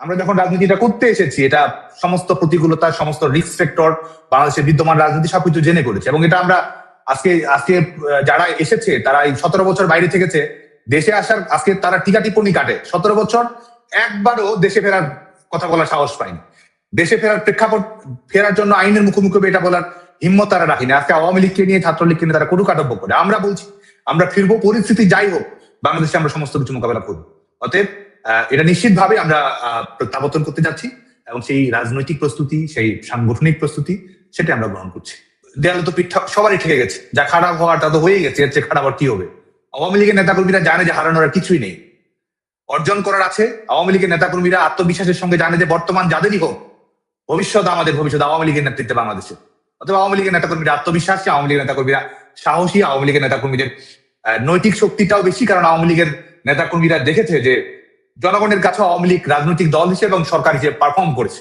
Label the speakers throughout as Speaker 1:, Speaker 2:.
Speaker 1: আমরা যখন রাজনীতিটা করতে এসেছি, এটা সমস্ত প্রতিকূলতা, সমস্ত রিস্ক ফ্যাক্টর, বাংলাদেশের বিদ্যমান রাজনীতি সবকিছু জেনে করেছে। এবং এটা আমরা আজকে আজকে যারা এসেছে তারা এই 17 বছর বাইরে থেকেছে, দেশে আসার আজকে তারা টিকা টিপ্পনি কাটে। 17 বছর একবারও দেশে ফেরার কথা বলার সাহস পায়নি। দেশে ফেরার প্রেক্ষাপট ফেরার জন্য আইনের মুখোমুখি এটা বলার হিম্মত তারা রাখেনি। আজকে আওয়ামী লীগকে নিয়ে, ছাত্রলীগকে নিয়ে তারা কটু কাটব্য করে। আমরা বলছি আমরা ফিরবো, পরিস্থিতি যাই হোক বাংলাদেশে আমরা সমস্ত কিছু মোকাবেলা করবো। অতএব এটা নিশ্চিতভাবে আমরা প্রত্যাবর্তন করতে যাচ্ছি এবং সেই রাজনৈতিক প্রস্তুতি, সেই সাংগঠনিক প্রস্তুতি সেটা আমরা গ্রহণ করছি। দেয়ালে তো পিঠ সবারই ঠেকে গেছে, যা খারাপ হওয়ার তা তো হয়ে গেছে, এর চেয়ে খারাপ আর কি হবে। আওয়ামী লীগের নেতাকর্মীরা জানে যে হারানোর আর কিছুই নেই, অর্জন করার আছে। আওয়ামী লীগের নেতাকর্মীরা আত্মবিশ্বাসের সঙ্গে জানে যে বর্তমান যাদেরই হোক, ভবিষ্যৎ আমাদের, ভবিষ্যৎ আওয়ামী লীগের নেতৃত্বে বাংলাদেশে। অথবা আওয়ামী লীগের নেতাকর্মীরা আত্মবিশ্বাসী, আওয়ামী লীগের নেতাকর্মীরা সাহসী, আওয়ামী লীগের নেতাকর্মীদের নৈতিক শক্তিটাও বেশি, কারণ আওয়ামী লীগের নেতাকর্মীরা দেখেছে যে জনগণের কাছে আওয়ামী লীগ রাজনৈতিক দল হিসেবে এবং সরকার হিসেবে পারফর্ম করেছে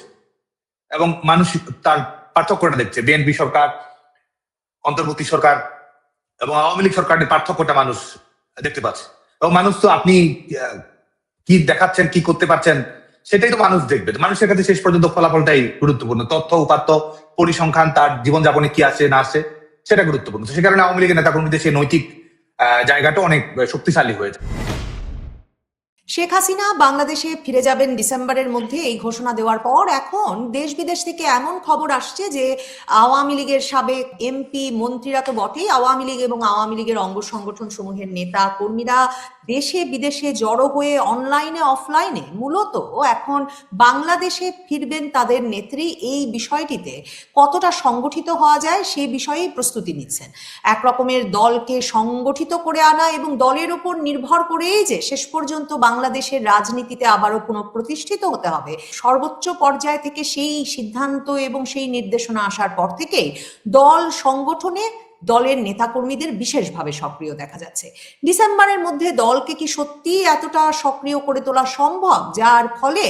Speaker 1: এবং মানুষ তার পার্থক্যটা দেখছে। বিএনপি সরকার, অন্তর্বর্তী সরকার এবং আওয়ামী লীগ সরকারের পার্থক্যটা মানুষ দেখতে পাচ্ছে। এবং মানুষ তো আপনি কি দেখাচ্ছেন, কি করতে পারছেন, সেটাই তো মানুষ দেখবে। মানুষের কাছে শেষ পর্যন্ত ফলাফলটাই গুরুত্বপূর্ণ। তথ্য, উপাত্ত, পরিসংখ্যান, তার জীবনযাপনে কি আসে না আসে সেটা গুরুত্বপূর্ণ। সে কারণে আওয়ামী লীগের নেতাকর্মীদের সেই নৈতিক জায়গাটা অনেক শক্তিশালী হয়েছে।
Speaker 2: শেখ হাসিনা বাংলাদেশে ফিরে যাবেন ডিসেম্বরের মধ্যে, এই ঘোষণা দেওয়ার পর এখন দেশ বিদেশ থেকে এমন খবর আসছে যে আওয়ামী লীগের সাবেক এমপি, মন্ত্রীরা তো বটেই, আওয়ামী লীগ এবং আওয়ামী লীগের অঙ্গ সংগঠন সমূহের নেতা কর্মীরা দেশে বিদেশে জড়ো হয়ে অনলাইনে অফলাইনে মূলত এখন বাংলাদেশে ফিরবেন তাদের নেত্রী। এই বিষয়টিতে কতটা সংগঠিত হওয়া যায় সেই বিষয়েই প্রস্তুতি নিচ্ছেন। এক রকমের দলকে সংগঠিত করে আনা এবং দলের উপর নির্ভর করেই যে শেষ পর্যন্ত বাংলাদেশের রাজনীতিতে আবারও পুনঃপ্রতিষ্ঠিত হতে হবে, সর্বোচ্চ পর্যায় থেকে সেই সিদ্ধান্ত এবং সেই নির্দেশনা আসার পর থেকেই দল সংগঠনে দলের নেতাকর্মীদের বিশেষভাবে সক্রিয় দেখা যাচ্ছে। ডিসেম্বরের মধ্যে দলকে কি সত্যি এতটা সক্রিয় করে তোলা সম্ভব, যার ফলে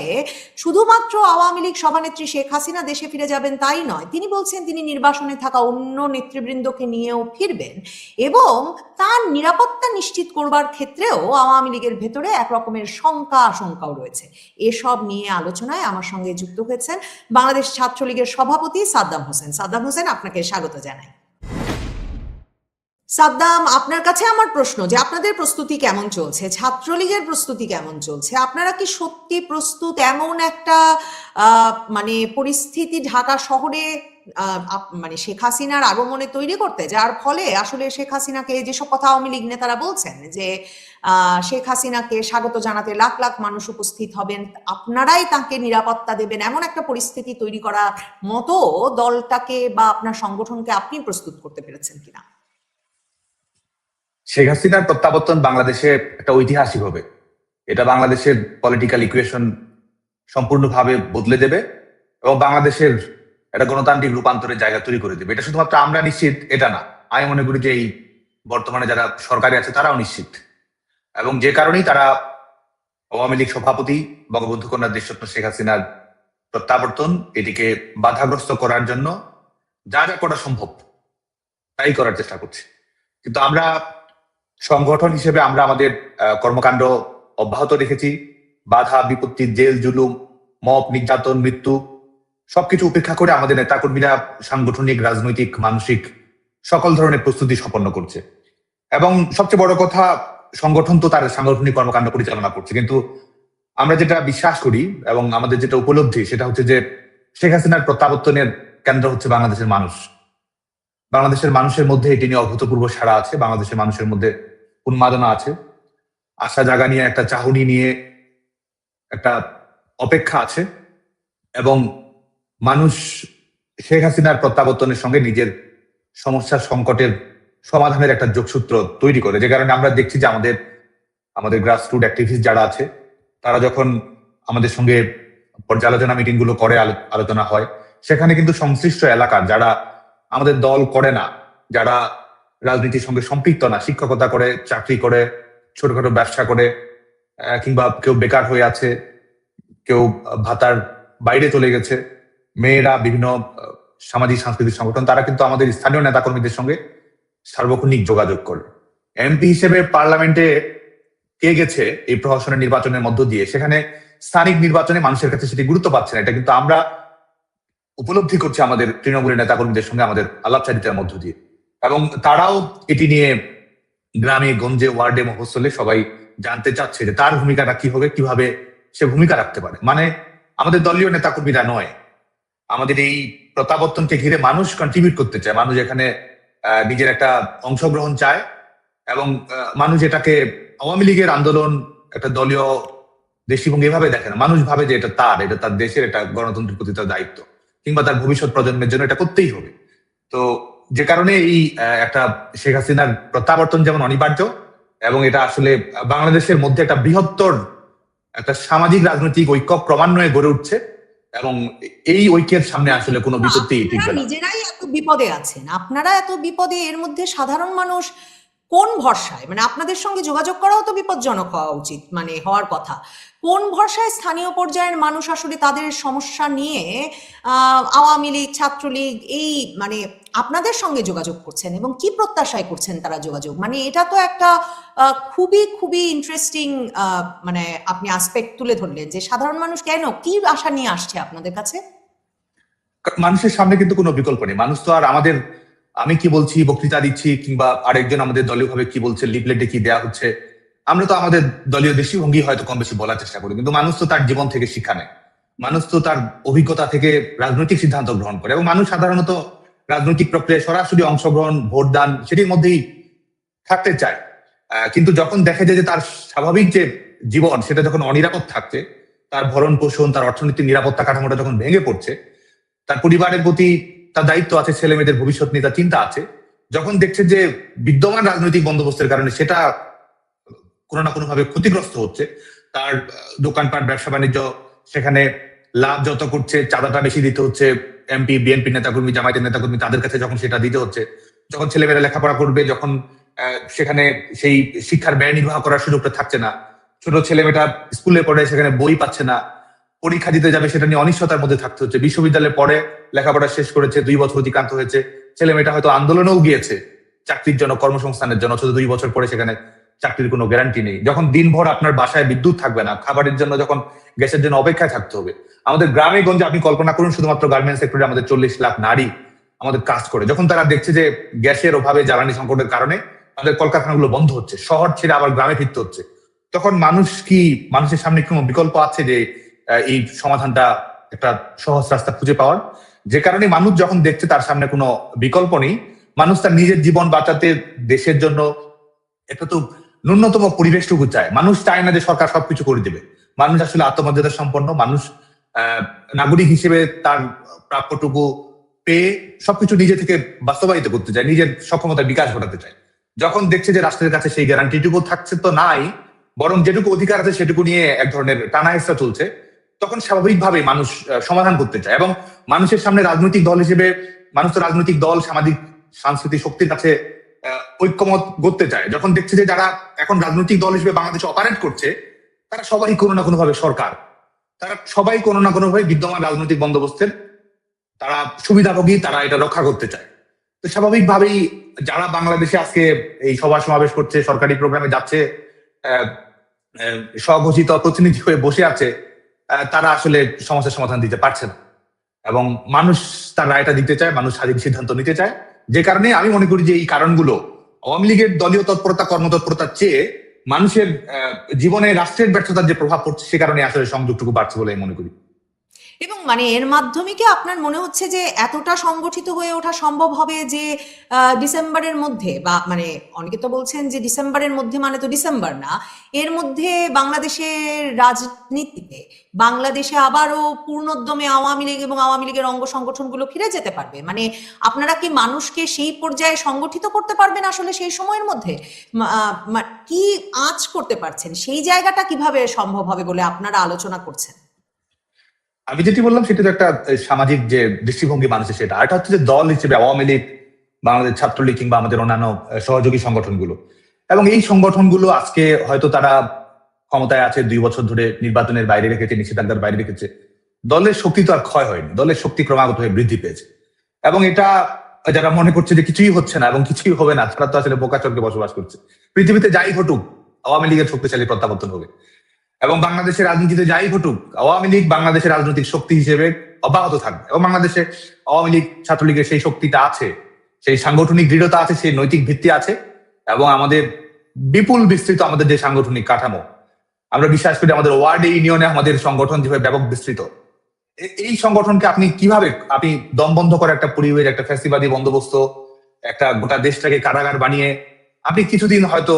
Speaker 2: শুধুমাত্র আওয়ামী লীগ সভানেত্রী শেখ হাসিনা দেশে ফিরে যাবেন তাই নয়, তিনি বলছেন তিনি নির্বাসনে থাকা অন্য নেতৃবৃন্দকে নিয়েও ফিরবেন এবং তার নিরাপত্তা নিশ্চিত করবার ক্ষেত্রেও আওয়ামী লীগের ভেতরে এক রকমের শঙ্কা আশঙ্কাও রয়েছে। এসব নিয়ে আলোচনায় আমার সঙ্গে যুক্ত হয়েছেন বাংলাদেশ ছাত্রলীগের সভাপতি সাদ্দাম হোসেন। সাদ্দাম হোসেন, আপনাকে স্বাগত জানাই। সাদ্দাম, আপনার কাছে আমার প্রশ্ন যে আপনাদের প্রস্তুতি কেমন চলছে, ছাত্রলীগের প্রস্তুতি কেমন চলছে? আপনারা কি সত্যি প্রস্তুত এমন একটা মানে পরিস্থিতি ঢাকা শহরে মানে শেখ হাসিনার আগমনে তৈরি করতে, যার ফলে আসলে শেখ হাসিনাকে, যেসব কথা আওয়ামী লীগ নেতারা বলছেন যে শেখ হাসিনাকে স্বাগত জানাতে লাখ লাখ মানুষ উপস্থিত হবেন, আপনারাই তাকে নিরাপত্তা দেবেন, এমন একটা পরিস্থিতি তৈরি করার মতো দলটাকে বা আপনার সংগঠনকে আপনি প্রস্তুত করতে পেরেছেন কিনা?
Speaker 1: শেখ হাসিনার প্রত্যাবর্তন বাংলাদেশে একটা ঐতিহাসিক হবে। এটা বাংলাদেশের পলিটিক্যাল ইকুয়েশন সম্পূর্ণভাবে বদলে দেবে এবং বাংলাদেশের একটা গণতান্ত্রিক রূপান্তরের জায়গা তৈরি করে দেবে। এটা শুধুমাত্র আমরা নিশ্চিত এটা না, আমি মনে করি যে এই বর্তমানে যারা সরকারে আছে তারাও নিশ্চিত। এবং যে কারণেই তারা আওয়ামী লীগ সভাপতি বঙ্গবন্ধু কন্যা দেশরত্ন শেখ হাসিনার প্রত্যাবর্তন এটিকে বাধাগ্রস্ত করার জন্য যা যা করা সম্ভব তাই করার চেষ্টা করছে। কিন্তু আমরা সংগঠন হিসেবে আমরা আমাদের কর্মকাণ্ড অব্যাহত রেখেছি। বাধা বিপত্তি, জেল জুলুম, মব, নির্যাতন, মৃত্যু সবকিছু উপেক্ষা করে আমাদের নেতাকর্মীরা সাংগঠনিক, রাজনৈতিক, মানসিক সকল ধরনের প্রস্তুতি সম্পন্ন করছে। এবং সবচেয়ে বড় কথা, সংগঠন তো তার সাংগঠনিক কর্মকাণ্ড পরিচালনা করছে, কিন্তু আমরা যেটা বিশ্বাস করি এবং আমাদের যেটা উপলব্ধি সেটা হচ্ছে যে শেখ হাসিনার প্রত্যাবর্তনের কেন্দ্র হচ্ছে বাংলাদেশের মানুষ। বাংলাদেশের মানুষের মধ্যে এটি নিয়ে অভূতপূর্ব সাড়া আছে, বাংলাদেশের মানুষের মধ্যে উন্মাদনা আছে, আশা জাগা নিয়ে একটা চাহনি নিয়ে একটা অপেক্ষা আছে এবং মানুষ শেখ হাসিনার প্রত্যাবর্তনের সঙ্গে নিজের সমস্যার সংকটের সমাধানের একটা যোগসূত্র তৈরি করে। যে কারণে আমরা দেখছি যে আমাদের গ্রাসরুট অ্যাক্টিভিস্ট যারা আছে তারা যখন আমাদের সঙ্গে পর্যালোচনা মিটিং গুলো করে, আলোচনা হয়, সেখানে কিন্তু সংশ্লিষ্ট এলাকার যারা আমাদের দল করে না, যারা রাজনীতির সঙ্গে সম্পৃক্ত না, শিক্ষকতা করে, চাকরি করে, ছোটখাটো ব্যবসা করে, কিংবা কেউ বেকার হয়ে আছে, কেউ ভাতার বাইরে চলে গেছে, মেয়েরা বিভিন্ন সামাজিক সাংস্কৃতিক সংগঠন, তারা কিন্তু আমাদের স্থানীয় নেতাকর্মীদের সঙ্গে সার্বক্ষণিক যোগাযোগ করে। এমপি হিসেবে পার্লামেন্টে কে গেছে এই প্রহসনের নির্বাচনের মধ্য দিয়ে, সেখানে স্থানিক নির্বাচনে মানুষের কাছে সেটি গুরুত্ব পাচ্ছে না। এটা কিন্তু আমরা উপলব্ধি করছি আমাদের তৃণমূলের নেতাকর্মীদের সঙ্গে আমাদের আলাপচারিতার মধ্য দিয়ে, এবং তারাও এটি নিয়ে গ্রামে গঞ্জে ওয়ার্ডে মফস্বলে সবাই জানতে চাচ্ছে যে তার ভূমিকাটা কি হবে, কিভাবে সে ভূমিকা রাখতে পারে। মানে আমাদের দলীয় নেতাকর্মীরা নয়, আমাদের এই প্রত্যাবর্তনকে ঘিরে মানুষ কন্ট্রিবিউট করতে চায়, মানুষ এখানে নিজের একটা অংশগ্রহণ চায়, এবং মানুষ এটাকে আওয়ামী লীগের আন্দোলন একটা দলীয় দৃষ্টিভঙ্গি এভাবে দেখে না। মানুষ ভাবে যে এটা তার দেশের, এটা গণতন্ত্রের প্রতি তার দায়িত্ব, কিংবা তার ভবিষ্যৎ প্রজন্মের জন্য এটা করতেই হবে। তো যে কারণে এই একটা শেখ হাসিনার প্রত্যাবর্তন যেমন অনিবার্য, এবং এটা আসলে বাংলাদেশের মধ্যে একটা বৃহত্তর একটা সামাজিক রাজনৈতিক ঐক্য ক্রমান্বয়ে গড়ে উঠছে, এবং এই ঐক্যের সামনে আসলে কোনো বিপত্তি টিকবে না।
Speaker 2: নিজেরাই এত বিপদে আছেন, আপনারা এত বিপদে, এর মধ্যে সাধারণ মানুষ কোন ভরসায়, মানে আপনাদের সঙ্গে যোগাযোগ করাও তো বিপজ্জনক হওয়া উচিত, মানে হওয়ার কথা। কোন ভরসায় স্থানীয় পর্যায়ের মানুষ আসলে তাদের সমস্যা নিয়ে আওয়ামী লীগ, ছাত্রলীগ এই মানে আপনাদের সঙ্গে যোগাযোগ করছেন, এবং কি প্রত্যাশায় করছেন তারা যোগাযোগ? মানে এটা তো একটা খুবই খুবই ইন্টারেস্টিং মানে আপনি আসপেক্ট তুলে ধরলেন, যে সাধারণ মানুষ কেন, কি আশা নিয়ে আসছে আপনাদের কাছে?
Speaker 1: মানুষের সামনে কিন্তু কোনো বিকল্প নেই। মানুষ তো আর আমাদের, আমি কি বলছি, বক্তৃতা দিচ্ছি, কিংবা আরেকজন আমাদের দলীয় ভাবে কি বলছে, লিফলেটে কি দেওয়া হচ্ছে, আমরা তো আমাদের দলীয় দৃষ্টিভঙ্গি হয়তো কম বেশি বলার চেষ্টা করি, কিন্তু মানুষ তো তার জীবন থেকে শিক্ষা নেয়, মানুষ তো তার অভিজ্ঞতা থেকে রাজনৈতিক সিদ্ধান্ত গ্রহণ করে, এবং মানুষ সাধারণত রাজনৈতিক প্রক্রিয়ায় সরাসরি অংশগ্রহণ, ভোটদান সেটির মধ্যেই থাকতে চায়। কিন্তু যখন দেখা যায় যে তার স্বাভাবিক যে জীবন সেটা যখন অনিরাপদ থাকছে, তার ভরণ পোষণ, তার অর্থনৈতিক নিরাপত্তা কাঠামোটা যখন ভেঙে পড়ছে, তার পরিবারের প্রতি তার দায়িত্ব আছে, ছেলে মেয়েদের ভবিষ্যৎ নিয়ে তার চিন্তা আছে, যখন দেখছে যে বিদ্যমান রাজনৈতিক বন্দোবস্তের কারণে সেটা কোনো না কোনো ভাবে ক্ষতিগ্রস্ত হচ্ছে, তার দোকানপাট, ব্যবসা বাণিজ্য সেখানে লাভ যত করছে, চাঁদাটা বেশি দিতে হচ্ছে, এমপি, বিএনপি নেতাকর্মী, জামায়াতের নেতাকর্মী তাদের কাছে যখন সেটা দিতে হচ্ছে, যখন ছেলেমেয়েরা লেখাপড়া করবে, যখন সেখানে সেই শিক্ষার ব্যয় নির্বাহ করার সুযোগটা থাকছে না, ছোট ছেলেমেয়েটা স্কুলে পড়ে সেখানে বই পাচ্ছে না, পরীক্ষা দিতে যাবে সেটা নিয়ে অনিশ্চয়তার মধ্যে থাকতে হচ্ছে, বিশ্ববিদ্যালয়ে পড়ে লেখাপড়া শেষ করেছে, 2 বছর অতিক্রান্ত হয়েছে, ছেলেমেয়েটা হয়তো আন্দোলনেও গিয়েছে চাকরির জন্য, কর্মসংস্থানের জন্য, অথচ 2 বছর পরে সেখানে চাকরির কোনো গ্যারান্টি নেই। যখন দিনভর আপনার বাসায় বিদ্যুৎ থাকবে না, খাবারের জন্য যখন গ্যাসের জন্য অপেক্ষায় থাকতে হবে। আমাদের গ্রামে গঞ্জে আপনি কল্পনা করুন, শুধুমাত্র গার্মেন্টস সেক্টরে আমাদের 40 লাখ নারী আমাদের কাজ করে, যখন তারা দেখছে যে গ্যাসের অভাবে, জ্বালানি সংকটের কারণে তাদের কলকারখানাগুলো বন্ধ হচ্ছে, শহর ছেড়ে আবার গ্রামে ফিরতে হচ্ছে, তখন মানুষের সামনে কোনো বিকল্প আছে যে এই সমাধানটা একটা সহজ রাস্তা খুঁজে পাওয়ার? যে কারণে মানুষ যখন দেখছে তার সামনে কোনো বিকল্প নেই, মানুষ তার নিজের জীবন বাঁচাতে দেশের জন্য একটা তো ন্যূনতম পরিবেশটুকু চায়। মানুষ চায় না যে সরকার সবকিছু করে দেবে। মানুষ আসলে আত্মমর্যাদা সম্পন্ন, মানুষ নাগরিক হিসেবে তার প্রাপ্যটুকু পেয়ে সবকিছু নিজে থেকে বাস্তবায়িত করতে চায়, নিজের সক্ষমতার বিকাশ ঘটাতে চায়। যখন দেখছে যে রাষ্ট্রের কাছে সেই গ্যারান্টিটুকু থাকছে তো নাই, বরং যেটুকু অধিকার আছে সেটুকু নিয়ে এক ধরনের টানা হেঁচড়া চলছে, তখন স্বাভাবিকভাবে মানুষ সমাধান করতে চায়, এবং মানুষের সামনে রাজনৈতিক দল হিসেবে মানুষ তো রাজনৈতিক দল, সামাজিক সাংস্কৃতিক শক্তির কাছে ঐক্যমত গড়তে চায়। যখন দেখছে যে যারা এখন রাজনৈতিক দল হিসেবে বাংলাদেশে অপারেট করছে, তারা সবাই কোনো না কোনো ভাবে সরকার, তারা সবাই কোনো না কোনো ভাবে বিদ্যমান রাজনৈতিক বন্দোবস্তের তারা সুবিধাভোগী, তারা এটা রক্ষা করতে চায়। তো স্বাভাবিকভাবেই যারা বাংলাদেশে আজকে এই সভা সমাবেশ করছে, সরকারি প্রোগ্রামে যাচ্ছে, স্বঘোষিত প্রতিনিধি হয়ে বসে আছে, তারা আসলে সমস্যার সমাধান দিতে পারছে না, এবং মানুষ তার রায়টা দিতে চায়, মানুষ স্বাধীন সিদ্ধান্ত নিতে চায়। যে কারণে আমি মনে করি যে এই কারণগুলো আওয়ামী লীগের দলীয় তৎপরতা, কর্মতৎপরতার চেয়ে মানুষের জীবনে রাষ্ট্রের ব্যর্থতার যে প্রভাব পড়ছে, সে কারণে আসলে সংযোগটুকু বাড়ছে বলে আমি মনে করি।
Speaker 2: এবং মানে এর মাধ্যমে কি আপনার মনে হচ্ছে যে এতটা সংগঠিত হয়ে ওঠা সম্ভব হবে যে ডিসেম্বরের মধ্যে, বা মানে অনেকে তো বলছেন যে ডিসেম্বরের মধ্যে মানে তো ডিসেম্বর না, এর মধ্যে বাংলাদেশের রাজনীতিতে বাংলাদেশে আবারও পূর্ণোদ্যমে আওয়ামী লীগ এবং আওয়ামী লীগের অঙ্গ সংগঠনগুলো ফিরে যেতে পারবে? মানে আপনারা কি মানুষকে সেই পর্যায়ে সংগঠিত করতে পারবেন আসলে সেই সময়ের মধ্যে? কি আঁচ করতে পারছেন, সেই জায়গাটা কিভাবে সম্ভব হবে বলে আপনারা আলোচনা করছেন?
Speaker 1: আমি যেটি বললাম সেটা তো একটা সামাজিক যে দৃষ্টিভঙ্গি মানুষের, সেটা। আর এটা হচ্ছে যে দল হিসেবে আওয়ামী লীগ, বাংলাদেশ ছাত্রলীগ কিংবা আমাদের অন্যান্য সহযোগী সংগঠনগুলো, এবং এই সংগঠনগুলো আজকে হয়তো তারা ক্ষমতায় আছে, 2 বছর ধরে নির্বাচনের বাইরে রেখেছে, নিষেধাজ্ঞার বাইরে রেখেছে, দলের শক্তি তো আর ক্ষয় হয়নি, দলের শক্তি ক্রমাগত হয়ে বৃদ্ধি পেয়েছে। এবং এটা যারা মনে করছে যে কিছুই হচ্ছে না এবং কিছুই হবে না, তারা তো আসলে বোকাচরকে বসবাস করছে। পৃথিবীতে যাই ঘটুক, আওয়ামী লীগের শক্তিশালী প্রত্যাবর্তন হবে। এবং বাংলাদেশের রাজনীতিতে যাই ঘটুক, আওয়ামী লীগ বাংলাদেশের রাজনৈতিক শক্তি হিসেবে অব্যাহত থাকবে এবং বাংলাদেশে আওয়ামী লীগ ছাত্রলীগের সেই শক্তিটা আছে, সেই সাংগঠনিক দৃঢ়তা আছে, সেই নৈতিক ভিত্তি আছে এবং আমাদের বিপুল বিস্তৃত আমাদের যে সাংগঠনিক কাঠামো, আমরা বিশ্বাস করি আমাদের ওয়ার্ডে ইউনিয়নে আমাদের সংগঠন যেভাবে ব্যাপক বিস্তৃত, এই সংগঠনকে আপনি কিভাবে আপনি দম বন্ধ করে একটা পরিবেশ, একটা ফ্যাসিবাদী বন্দোবস্ত, একটা গোটা দেশটাকে কারাগার বানিয়ে আপনি কিছুদিন হয়তো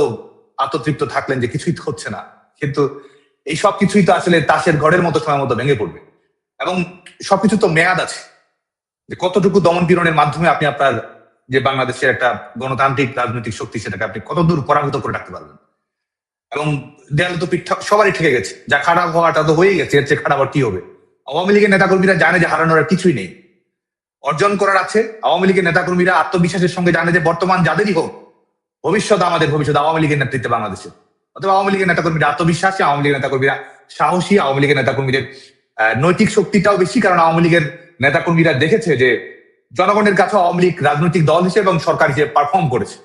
Speaker 1: আত্মতৃপ্ত থাকলেন যে কিছুই তো হচ্ছে না, কিন্তু এই সব কিছুই তো আসলে তাসের ঘরের মতো সময় মতো ভেঙে পড়বে এবং সবকিছু তো মেয়াদ আছে, যে কতটুকু দমন পীড়নের মাধ্যমে আপনি আপনার যে বাংলাদেশের একটা গণতান্ত্রিক রাজনৈতিক শক্তি সেটাকে আপনি কতদূর পরাভূত করে রাখতে পারবেন। এবং দেয়ালে তো পিঠ সবারই ঠেকে গেছে, যা খারাপ হওয়াটা তো হয়েই গেছে, এর চেয়ে খারাপ আর কি হবে। আওয়ামী লীগের নেতাকর্মীরা জানে যে হারানোর আর কিছুই নেই, অর্জন করার আছে। আওয়ামী লীগের নেতাকর্মীরা আত্মবিশ্বাসের সঙ্গে জানে যে বর্তমান যাদেরই হোক, ভবিষ্যৎ আমাদের, ভবিষ্যৎ আওয়ামী লীগের নেতৃত্বে বাংলাদেশে। অথবা আওয়ামী লীগের নেতাকর্মীরা আত্মবিশ্বাসী, আওয়ামী লীগের নেতাকর্মীরা সাহসী, আওয়ামী লীগের নেতাকর্মীদের নৈতিক শক্তিটাও বেশি, কারণ আওয়ামী লীগের নেতাকর্মীরা দেখেছে যে জনগণের কাছে আওয়ামী লীগ রাজনৈতিক দল হিসেবে এবং সরকার হিসেবে পারফর্ম করেছে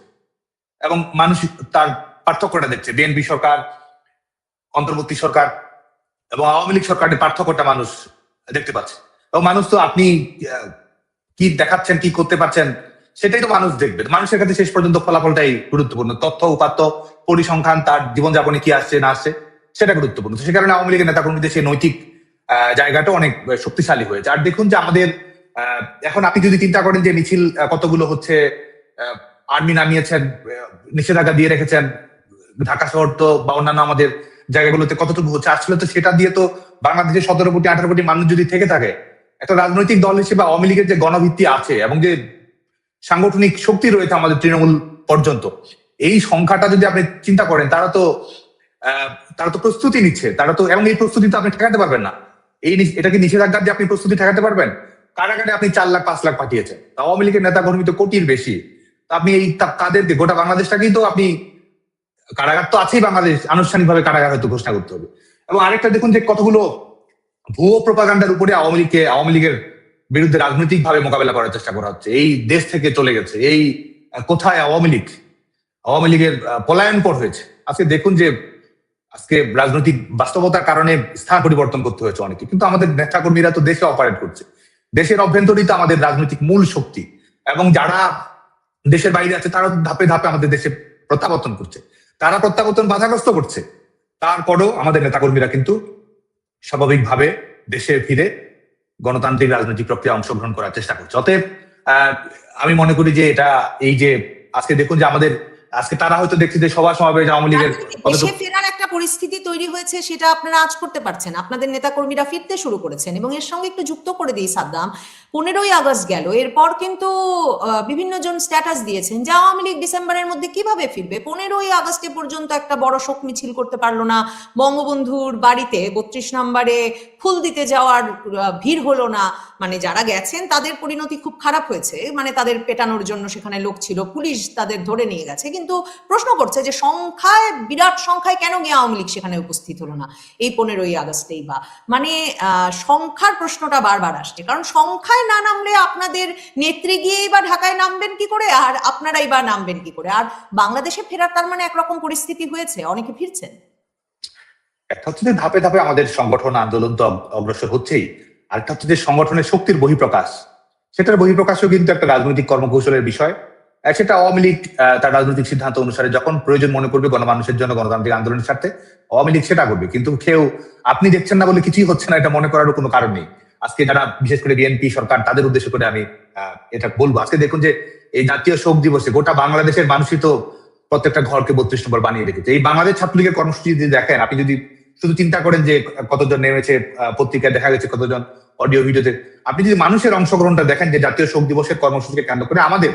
Speaker 1: এবং মানুষ তার পার্থক্যটা দেখছে। বিএনপি সরকার, অন্তর্বর্তী সরকার এবং আওয়ামী লীগ সরকারের পার্থক্যটা মানুষ দেখতে পাচ্ছে এবং মানুষ তো আপনি কি দেখাচ্ছেন, কি করতে পারছেন সেটাই তো মানুষ দেখবে। মানুষের কাছে শেষ পর্যন্ত ফলাফলটাই গুরুত্বপূর্ণ, তথ্য উপাত্ত পরিসংখ্যান, তার জীবনযাপনে কি আসছে না আসছে সেটা গুরুত্বপূর্ণ। সে কারণে আওয়ামী লীগের নেতাকর্মীদের সেই নৈতিক জায়গাটা অনেক শক্তিশালী হয়েছে। আর দেখুন যে আমাদের এখন আপনি যদি চিন্তা করেন যে মিছিল কতগুলো হচ্ছে, আর্মি নামিয়েছেন, নিষেধাজ্ঞা দিয়ে রেখেছেন, ঢাকা শহর তো বা অন্যান্য আমাদের জায়গাগুলোতে কতটুকু হচ্ছে, আসলে তো সেটা দিয়ে তো বাংলাদেশের 17 কোটি 18 কোটি মানুষ যদি থেকে থাকে, একটা রাজনৈতিক দল হিসেবে আওয়ামী লীগের যে গণভিত্তি আছে এবং যে সাংগঠনিক শক্তি রয়েছে আমাদের তৃণমূল পর্যন্ত, এই সংখ্যাটা যদি আপনি চিন্তা করেন, তারা তো প্রস্তুতি নিচ্ছে, তারা তো, এবং এই প্রস্তুতি তো আপনি ঠেকাতে পারবেন না। এটা কি নিষেধাজ্ঞা দিয়ে আপনি প্রস্তুতি ঠেকাতে পারবেন? কারাগারে আপনি 4 লাখ 5 লাখ পাঠিয়েছেন, আওয়ামী লীগের নেতা কর্মী তো কোটির বেশি, আপনি এই কাদেরকে, গোটা বাংলাদেশটাকেই তো আপনি, কারাগার তো আছেই, বাংলাদেশ আনুষ্ঠানিকভাবে কারাগার হয়তো ঘোষণা করতে হবে। এবং আরেকটা দেখুন যে কতগুলো ভুয়ো প্রোপাগান্ডার উপরে আওয়ামী লীগের বিরুদ্ধে রাজনৈতিক ভাবে মোকাবেলা করার চেষ্টা করা হচ্ছে। এই দেশ থেকে চলে গেছে, এই কোথায় আওয়ামী লীগের পলায়ন পর হয়েছে। আজকে দেখুন যে আজকে রাজনৈতিক বাস্তবতার কারণে স্থান পরিবর্তন করতে হয়েছে অনেকে, কিন্তু আমাদের নেতাকর্মীরা তো দেশে অপারেট করছে, দেশের অভ্যন্তরীণ তো আমাদের রাজনৈতিক মূল শক্তি, এবং যারা দেশের বাইরে আছে তারা ধাপে ধাপে আমাদের দেশে প্রত্যাবর্তন করছে, তারা প্রত্যাবর্তন বাধাগ্রস্ত করছে। তারপরেও আমাদের নেতাকর্মীরা কিন্তু স্বাভাবিকভাবে দেশে ফিরে গণতান্ত্রিক রাজনৈতিক প্রক্রিয়া অংশগ্রহণ করার চেষ্টা করছে। অতএব আমি মনে করি যে এটা, এই যে আজকে দেখুন যে আমাদের আজকে তারা হয়তো দেখছে যে সভা সমাবেশ আওয়ামী লীগের
Speaker 2: দেশে ফেরার একটা পরিস্থিতি তৈরি হয়েছে, সেটা আপনারা আজ করতে পারছেন, আপনাদের নেতাকর্মীরা ফিরতে শুরু করেছেন। এবং এর সঙ্গে একটু যুক্ত করে দিই সাদ্দাম, 15ই আগস্ট গেল, এরপর কিন্তু বিভিন্ন জন স্ট্যাটাস দিয়েছেন যে আওয়ামী লীগ ডিসেম্বরের মধ্যে কিভাবে ফিরবে। 15ই আগস্টে পর্যন্ত একটা বড় শোক মিছিল করতে পারলো না, বঙ্গবন্ধুর বাড়িতে 32 নম্বরে ফুল দিতে যাওয়ার ভিড় হলো না, মানে যারা গেছেন তাদের পরিণতি খুব খারাপ হয়েছে, মানে তাদের পেটানোর জন্য সেখানে লোক ছিল, পুলিশ তাদের ধরে নিয়ে গেছে। কিন্তু প্রশ্ন করছে যে সংখ্যায়, বিরাট সংখ্যায় কেন গিয়ে আওয়ামী লীগ সেখানে উপস্থিত হলো না এই 15ই আগস্টেই, বা মানে সংখ্যার প্রশ্নটা বারবার আসছে, কারণ সংখ্যায় না নামলে আপনাদের নেত্রী গিয়েই বা ঢাকায় নামবেন কি করে, আর আপনারাই বা নামবেন কি করে। আর বাংলাদেশে ফেরার তার মানে একরকম পরিস্থিতি হয়েছে, অনেকে ফিরছেন।
Speaker 1: একটা হচ্ছে যে ধাপে ধাপে আমাদের সংগঠন আন্দোলন তো অগ্রসর হচ্ছেই, আরেকটা হচ্ছে যে সংগঠনের শক্তির বহিঃপ্রকাশ, সেটার বহিঃপ্রকাশও কিন্তু একটা রাজনৈতিক কর্মকৌশলের বিষয়। সেটা আওয়ামী লীগ তার রাজনৈতিক সিদ্ধান্ত অনুসারে যখন প্রয়োজন মনে করবে গণমানুষের জন্য, গণতান্ত্রিক আন্দোলনের স্বার্থে, আওয়ামী লীগ সেটা করবে। কিন্তু কেউ আপনি দেখছেন না বলে কিছুই হচ্ছে না এটা মনে করারও কোনো কারণ নেই। আজকে যারা বিশেষ করে বিএনপি সরকার, তাদের উদ্দেশ্য করে আমি এটা বলবো, আজকে দেখুন যে এই জাতীয় শোক দিবসে গোটা বাংলাদেশের মানুষই তো প্রত্যেকটা ঘরকে 32 নম্বর বানিয়ে রেখেছে। এই বাংলাদেশ ছাত্রলীগের কর্মসূচি যদি দেখেন, আপনি যদি শুধু চিন্তা করেন যে কতজন নেমেছে, পত্রিকায় দেখা গেছে কতজন, অডিও ভিডিওতে, আপনি যদি মানুষের অংশগ্রহণটা দেখেন যে জাতীয় শোক দিবসের কর্মসূচিকে কেন্দ্র করে আমাদের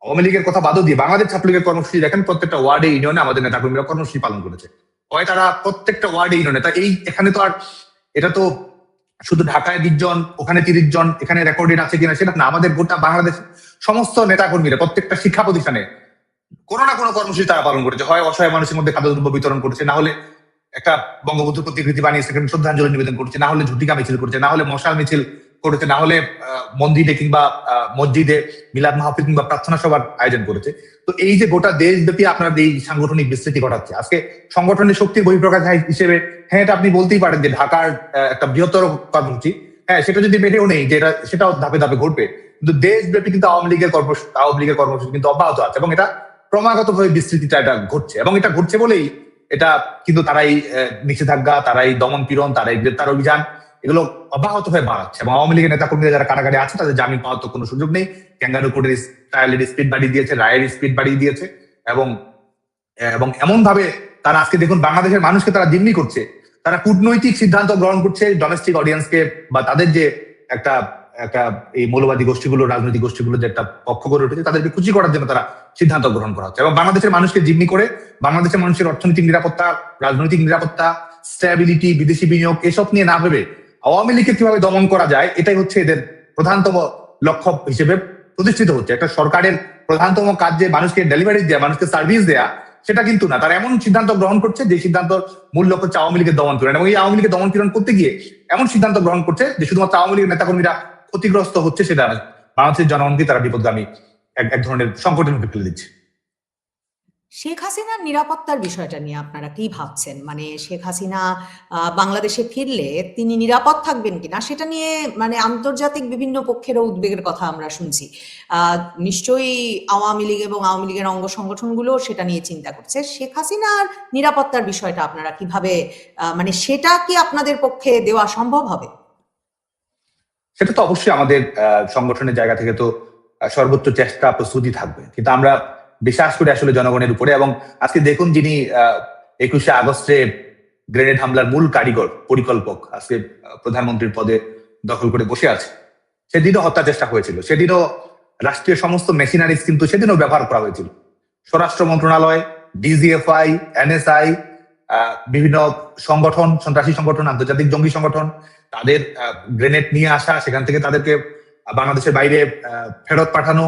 Speaker 1: আওয়ামী লীগের কথা বাদও দিয়ে বাংলাদেশ ছাত্রলীগের কর্মসূচি দেখেন, প্রত্যেকটা ওয়ার্ডে ইউনিয়নে আমাদের নেতাকর্মীরা কর্মসূচি পালন করেছে। হয় তারা প্রত্যেকটা ওয়ার্ডে ইউনিয়নে, তা এই এখানে তো আর এটা তো শুধু ঢাকায় 20 জন, ওখানে 30 জন, এখানে রেকর্ডেড আছে কিনা সেটা না, আমাদের গোটা বাংলাদেশ সমস্ত নেতাকর্মীরা প্রত্যেকটা শিক্ষা প্রতিষ্ঠানে কোনো না কোনো কর্মসূচি তারা পালন করেছে। হয় অসহায় মানুষের মধ্যে খাদ্যদ্রব্য বিতরণ করেছে, না হলে একটা বঙ্গবন্ধুর প্রতিকৃতি বানিয়ে সেখানে শ্রদ্ধাঞ্জলি নিবেদন করছে, না হলে ঝুটিকা মিছিল করছে, না হলে মশাল মিছিল করেছে, না হলে মন্দিরে কিংবা মসজিদে মিলাদ মাহফিল কিংবা প্রার্থনা সভার আয়োজন করেছে। তো এই যে গোটা দেশব্যাপী আপনার এই সাংগঠনিক বিস্তৃতি ঘটাচ্ছে আজকে সংগঠনের শক্তির বহিঃপ্রকাশ হিসেবে, হ্যাঁ এটা আপনি বলতেই পারেন যে ঢাকার একটা বৃহত্তর কর্মসূচি, হ্যাঁ সেটা যদি মেনেও নেই যে সেটাও ধাপে ধাপে ঘটবে, কিন্তু দেশব্যাপী কিন্তু আওয়ামী লীগের কর্মসূচি কিন্তু অব্যাহত আছে এবং এটা ক্রমাগতভাবে বিস্তৃতিটা এটা ঘটছে, এবং এটা ঘটছে বলেই এটা কিন্তু তারাই নিষেধাজ্ঞা, তারাই দমন পীড়ন, তারাই গ্রেপ্তার অভিযান এগুলো অব্যাহত হয়ে বাড়াচ্ছে। এবং আওয়ামী লীগের নেতা কর্মীরা যারা কারাগারে আছে তাদের জামিন পাওয়ার তো কোনো সুযোগ নেই। ক্যাঙ্গারু কোর্টের ট্রায়ালের স্পিড বাড়িয়ে দিয়েছে, রায়ের স্পিড বাড়িয়ে দিয়েছে, এবং এমন ভাবে তারা আজকে দেখুন বাংলাদেশের মানুষকে তারা জিম্মি করছে, তারা কূটনৈতিক সিদ্ধান্ত গ্রহণ করছে ডোমেস্টিক অডিয়েন্সকে বা তাদের যে একটা একটা এই মৌলবাদী গোষ্ঠীগুলো, রাজনৈতিক গোষ্ঠীগুলো যে একটা পক্ষ গড়ে উঠেছে তাদেরকে খুশি করার জন্য তারা সিদ্ধান্ত গ্রহণ করা হচ্ছে। এবং বাংলাদেশের মানুষকে জিম্মি করে বাংলাদেশের মানুষের অর্থনৈতিক নিরাপত্তা, রাজনৈতিক নিরাপত্তা, স্ট্যাবিলিটি, বিদেশি বিনিয়োগ এসব নিয়ে না ভেবে আওয়ামী লীগকে কিভাবে দমন করা যায় এটাই হচ্ছে এদের প্রধানতম লক্ষ্য হিসেবে প্রতিষ্ঠিত হচ্ছে। একটা সরকারের প্রধানতম কাজ যে মানুষকে ডেলিভারি দেয়া, মানুষকে সার্ভিস দেয়া, সেটা কিন্তু না। তারা এমন সিদ্ধান্ত গ্রহণ করছে যে সিদ্ধান্ত মূল লক্ষ্য হচ্ছে আওয়ামী লীগের দমন পীড়ন, এবং এই আওয়ামী লীগের দমন পীড়ন করতে গিয়ে এমন সিদ্ধান্ত গ্রহণ করছে যে শুধুমাত্র আওয়ামী লীগের নেতাকর্মীরা ক্ষতিগ্রস্ত হচ্ছে, সেটা বাংলাদেশের জনগণকে তারা বিপদগামী এক ধরনের সংকটের মুখে ফেলে দিচ্ছে।
Speaker 2: শেখ হাসিনার নিরাপত্তার বিষয়টা নিয়ে আপনারা কি ভাবছেন? মানে শেখ হাসিনা বাংলাদেশে ফিরলে তিনি নিরাপদ থাকবেন কিনা সেটা নিয়ে মানে আন্তর্জাতিক বিভিন্ন পক্ষেরও উদ্বেগের কথা আমরা শুনছি। নিশ্চয়ই আওয়ামী লীগ এবং আওয়ামী লীগের অঙ্গ সংগঠনগুলো সেটা নিয়ে চিন্তা করছে। শেখ হাসিনার নিরাপত্তার বিষয়টা আপনারা কিভাবে মানে সেটা কি আপনাদের পক্ষে দেওয়া সম্ভব হবে?
Speaker 1: সেটা তো অবশ্যই আমাদের সংগঠনের জায়গা থেকে তো সর্বোচ্চ চেষ্টা প্রস্তুতি থাকবে, কিন্তু আমরা বিশ্বাস করি আসলে জনগণের উপরে। এবং আজকে দেখুন যিনি 21শে আগস্টে গ্রেনেড হামলার মূল কারিগর, পরিকল্পক, আজকে প্রধানমন্ত্রীর পদে দখল করে বসে আছে, সেদিনও হত্যা চেষ্টা হয়েছিল, সেদিনও রাষ্ট্রীয় সমস্ত মেশিনারিজ কিন্তু সেদিনও ব্যবহার করা হয়েছিল। স্বরাষ্ট্র মন্ত্রণালয়, ডিজিএফআই, এনএসআই, বিভিন্ন সংগঠন, সন্ত্রাসী সংগঠন, আন্তর্জাতিক জঙ্গি সংগঠন, তাদের গ্রেনেড নিয়ে আসা, সেখান থেকে তাদেরকে বাংলাদেশের বাইরে ফেরত পাঠানো,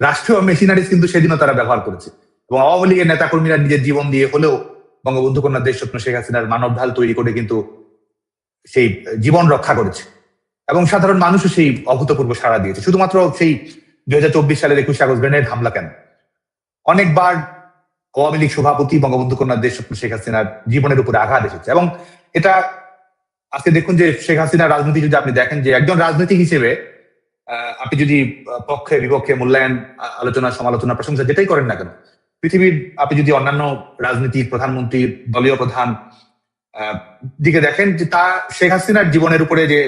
Speaker 1: রাষ্ট্রীয় মেশিনারিজ কিন্তু সেদিনও তারা ব্যবহার করেছে। এবং আওয়ামী লীগের নেতাকর্মীরা নিজের জীবন দিয়ে হলেও বঙ্গবন্ধু কন্যা দেশরত্ন শেখ হাসিনার মানব ঢাল তৈরি করে কিন্তু সেই জীবন রক্ষা করেছে, এবং সাধারণ মানুষও সেই অভূতপূর্ব সাড়া দিয়েছে। শুধুমাত্র সেই 2024 সালের 21শে আগস্ট গ্রেনেড হামলা কেন, অনেকবার আওয়ামী লীগ সভাপতি বঙ্গবন্ধু কন্যা দেশরত্ন শেখ হাসিনার জীবনের উপরে আঘাত এসেছে। এবং এটা আজকে দেখুন যে শেখ হাসিনার রাজনীতি যদি আপনি দেখেন, যে একজন রাজনীতিক হিসেবে আপনি যদি পক্ষে বিপক্ষে মূল্যায়ন, আলোচনা, সমালোচনা, প্রশংসা যেটাই করেন না কেন, পৃথিবীর আপনি যদি অন্যান্য রাজনীতিক, প্রধানমন্ত্রী, দলীয় প্রধান দিকে দেখেন, যে তা শেখ হাসিনার জীবনের উপরে যে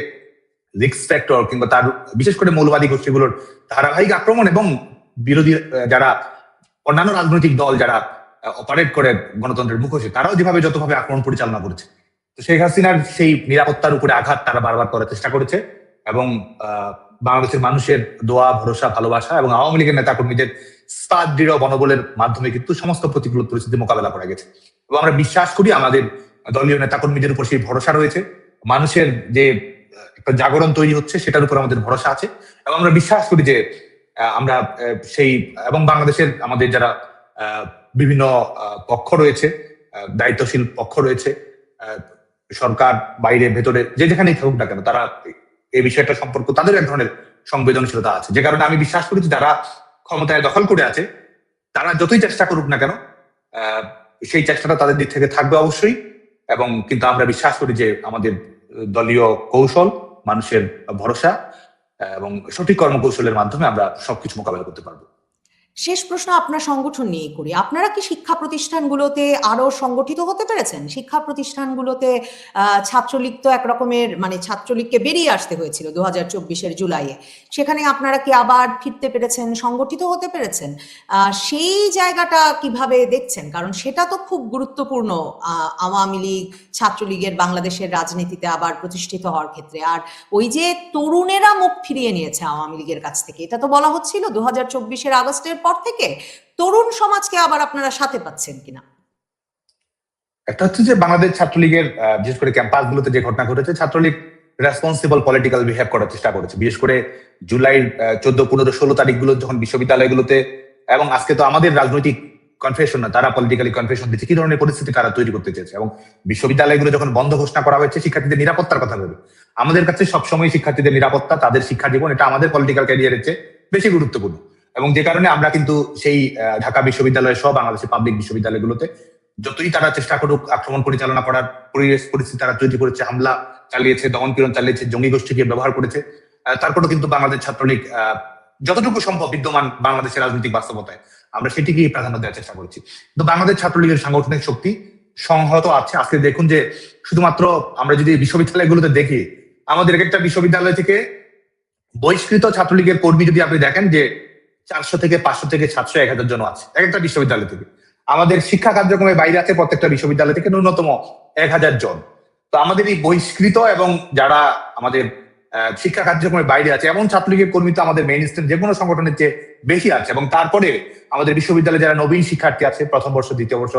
Speaker 1: রিস্ক ফ্যাক্টর কিংবা তার বিশেষ করে মৌলবাদী গোষ্ঠীগুলোর ধারাবাহিক আক্রমণ এবং বিরোধী যারা অন্যান্য রাজনৈতিক দল যারা অপারেট করে গণতন্ত্রের মুখোশে, তারাও যেভাবে যতভাবে আক্রমণ পরিচালনা করেছে, তো শেখ হাসিনার সেই নিরাপত্তার উপরে আঘাত তারা বারবার করার চেষ্টা করেছে। এবং বাংলাদেশের মানুষের দোয়া, ভরসা, ভালোবাসা এবং আওয়ামী লীগের নেতাকর্মীদের ইস্পাত দৃঢ় মনোবলের মাধ্যমে কিন্তু সমস্ত প্রতিকূল পরিস্থিতি মোকাবেলা করা গেছে। এবং আমরা বিশ্বাস করি আমাদের দলীয় নেতাকর্মীদের উপর সেই ভরসা রয়েছে, মানুষের যে একটা জাগরণ তৈরি হচ্ছে সেটার উপর আমাদের ভরসা আছে। এবং আমরা বিশ্বাস করি যে আমরা সেই, এবং বাংলাদেশের আমাদের যারা বিভিন্ন পক্ষ রয়েছে, দায়িত্বশীল পক্ষ রয়েছে, সরকার, বাইরে, ভেতরে, যে যেখানেই থাকুক না কেন, তারা এই বিষয়টা সম্পর্কে তাদের এক ধরনের সংবেদনশীলতা আছে, যে কারণে আমি বিশ্বাস করি যে যারা ক্ষমতায় দখল করে আছে তারা যতই চেষ্টা করুক না কেন, সেই চেষ্টাটা তাদের দিক থেকে থাকবে অবশ্যই। এবং কিন্তু আমরা বিশ্বাস করি যে আমাদের দলীয় কৌশল, মানুষের ভরসা এবং সঠিক কর্মকৌশলের মাধ্যমে আমরা সবকিছু মোকাবেলা করতে পারবো।
Speaker 2: শেষ প্রশ্ন আপনার সংগঠন নিয়ে করি। আপনারা কি শিক্ষা প্রতিষ্ঠানগুলোতে আরো সংগঠিত হতে পেরেছেন? শিক্ষা প্রতিষ্ঠানগুলোতে ছাত্রলীগ তো একরকমের মানে ছাত্রলীগকে বেরিয়ে আসতে হয়েছিল 2024-এর জুলাইয়ে, সেখানে আপনারা কি আবার ফিরতে পেরেছেন, সংগঠিত হতে পেরেছেন? সেই জায়গাটা কিভাবে দেখছেন? কারণ সেটা তো খুব গুরুত্বপূর্ণ আওয়ামী লীগ, ছাত্রলীগের বাংলাদেশের রাজনীতিতে আবার প্রতিষ্ঠিত হওয়ার ক্ষেত্রে। আর ওই যে তরুণেরা মুখ ফিরিয়ে নিয়েছে আওয়ামী লীগের কাছ থেকে, এটা তো বলা হচ্ছিল 2024-এর আগস্টের পর থেকে, তরুণ সমাজকে আবার আপনারা সাথে পাচ্ছেন কিনা?
Speaker 1: একটা হচ্ছে যে বাংলাদেশ ছাত্রলীগের বিশেষ করে ক্যাম্পাসগুলোতে যে ঘটনা ঘটেছে, ছাত্রলীগ রেসপন্সিবল পলিটিক্যাল বিহেভ করার চেষ্টা করেছে, বিশেষ করে জুলাই 14, 15, 16 তারিখগুলো যখন বিশ্ববিদ্যালয়গুলোতে, এবং আজকে তো আমাদের রাজনৈতিক কনফেশন না, তারা পলিটিক্যালি কনফেশন দিচ্ছে, কি ধরনের পরিস্থিতি তারা তৈরি করতে চেয়েছে। এবং বিশ্ববিদ্যালয়গুলো যখন বন্ধ ঘোষণা করা হয়েছে শিক্ষার্থীদের নিরাপত্তার কথা ভেবে, আমাদের কাছে সবসময় শিক্ষার্থীদের নিরাপত্তা, তাদের শিক্ষা জীবন, এটা আমাদের পলিটিক্যাল ক্যারিয়ারের চেয়ে বেশি গুরুত্বপূর্ণ। এবং যে কারণে আমরা কিন্তু সেই ঢাকা বিশ্ববিদ্যালয় সহ বাংলাদেশের পাবলিক বিশ্ববিদ্যালয়গুলোতে যতই তারা চেষ্টা করুক আক্রমণ পরিচালনা করার পরিস্থিতি তারা তৈরি করেছে, হামলা চালিয়েছে, দমনপীড়ন চালিয়েছে, জঙ্গি গোষ্ঠীকে ব্যবহার করেছে, তারপরেও কিন্তু বাংলাদেশ ছাত্রলীগ যতটুকু সম্ভব বিদ্যমান বাংলাদেশের রাজনৈতিক বাস্তবতায় আমরা সেটিকেই প্রাধান্য দেওয়ার চেষ্টা করেছি। কিন্তু বাংলাদেশ ছাত্রলীগের সাংগঠনিক শক্তি সংহত আছে। আজকে দেখুন যে শুধুমাত্র আমরা যদি বিশ্ববিদ্যালয়গুলোতে দেখি, আমাদের একটা বিশ্ববিদ্যালয় থেকে বহিষ্কৃত ছাত্রলীগের কর্মী যদি আপনি দেখেন যে 400 থেকে 500 থেকে 700 1000 জন আছে এক একটা বিশ্ববিদ্যালয় থেকে। আমাদের শিক্ষা কার্যক্রমের বাইরে আছে প্রত্যেকটা বিশ্ববিদ্যালয় থেকে ন্যূনতম 1000 জন। তো আমাদের এই বহিষ্কৃত এবং যারা আমাদের শিক্ষা কার্যক্রমের বাইরে আছে এমন ছাত্রলীগের কর্মী তো আমাদের মেইন স্ট্রিম যে কোনো সংগঠনের চেয়ে বেশি আছে। এবং তারপরে আমাদের বিশ্ববিদ্যালয়ে যারা নবীন শিক্ষার্থী আছে, প্রথম বর্ষ, দ্বিতীয় বর্ষ,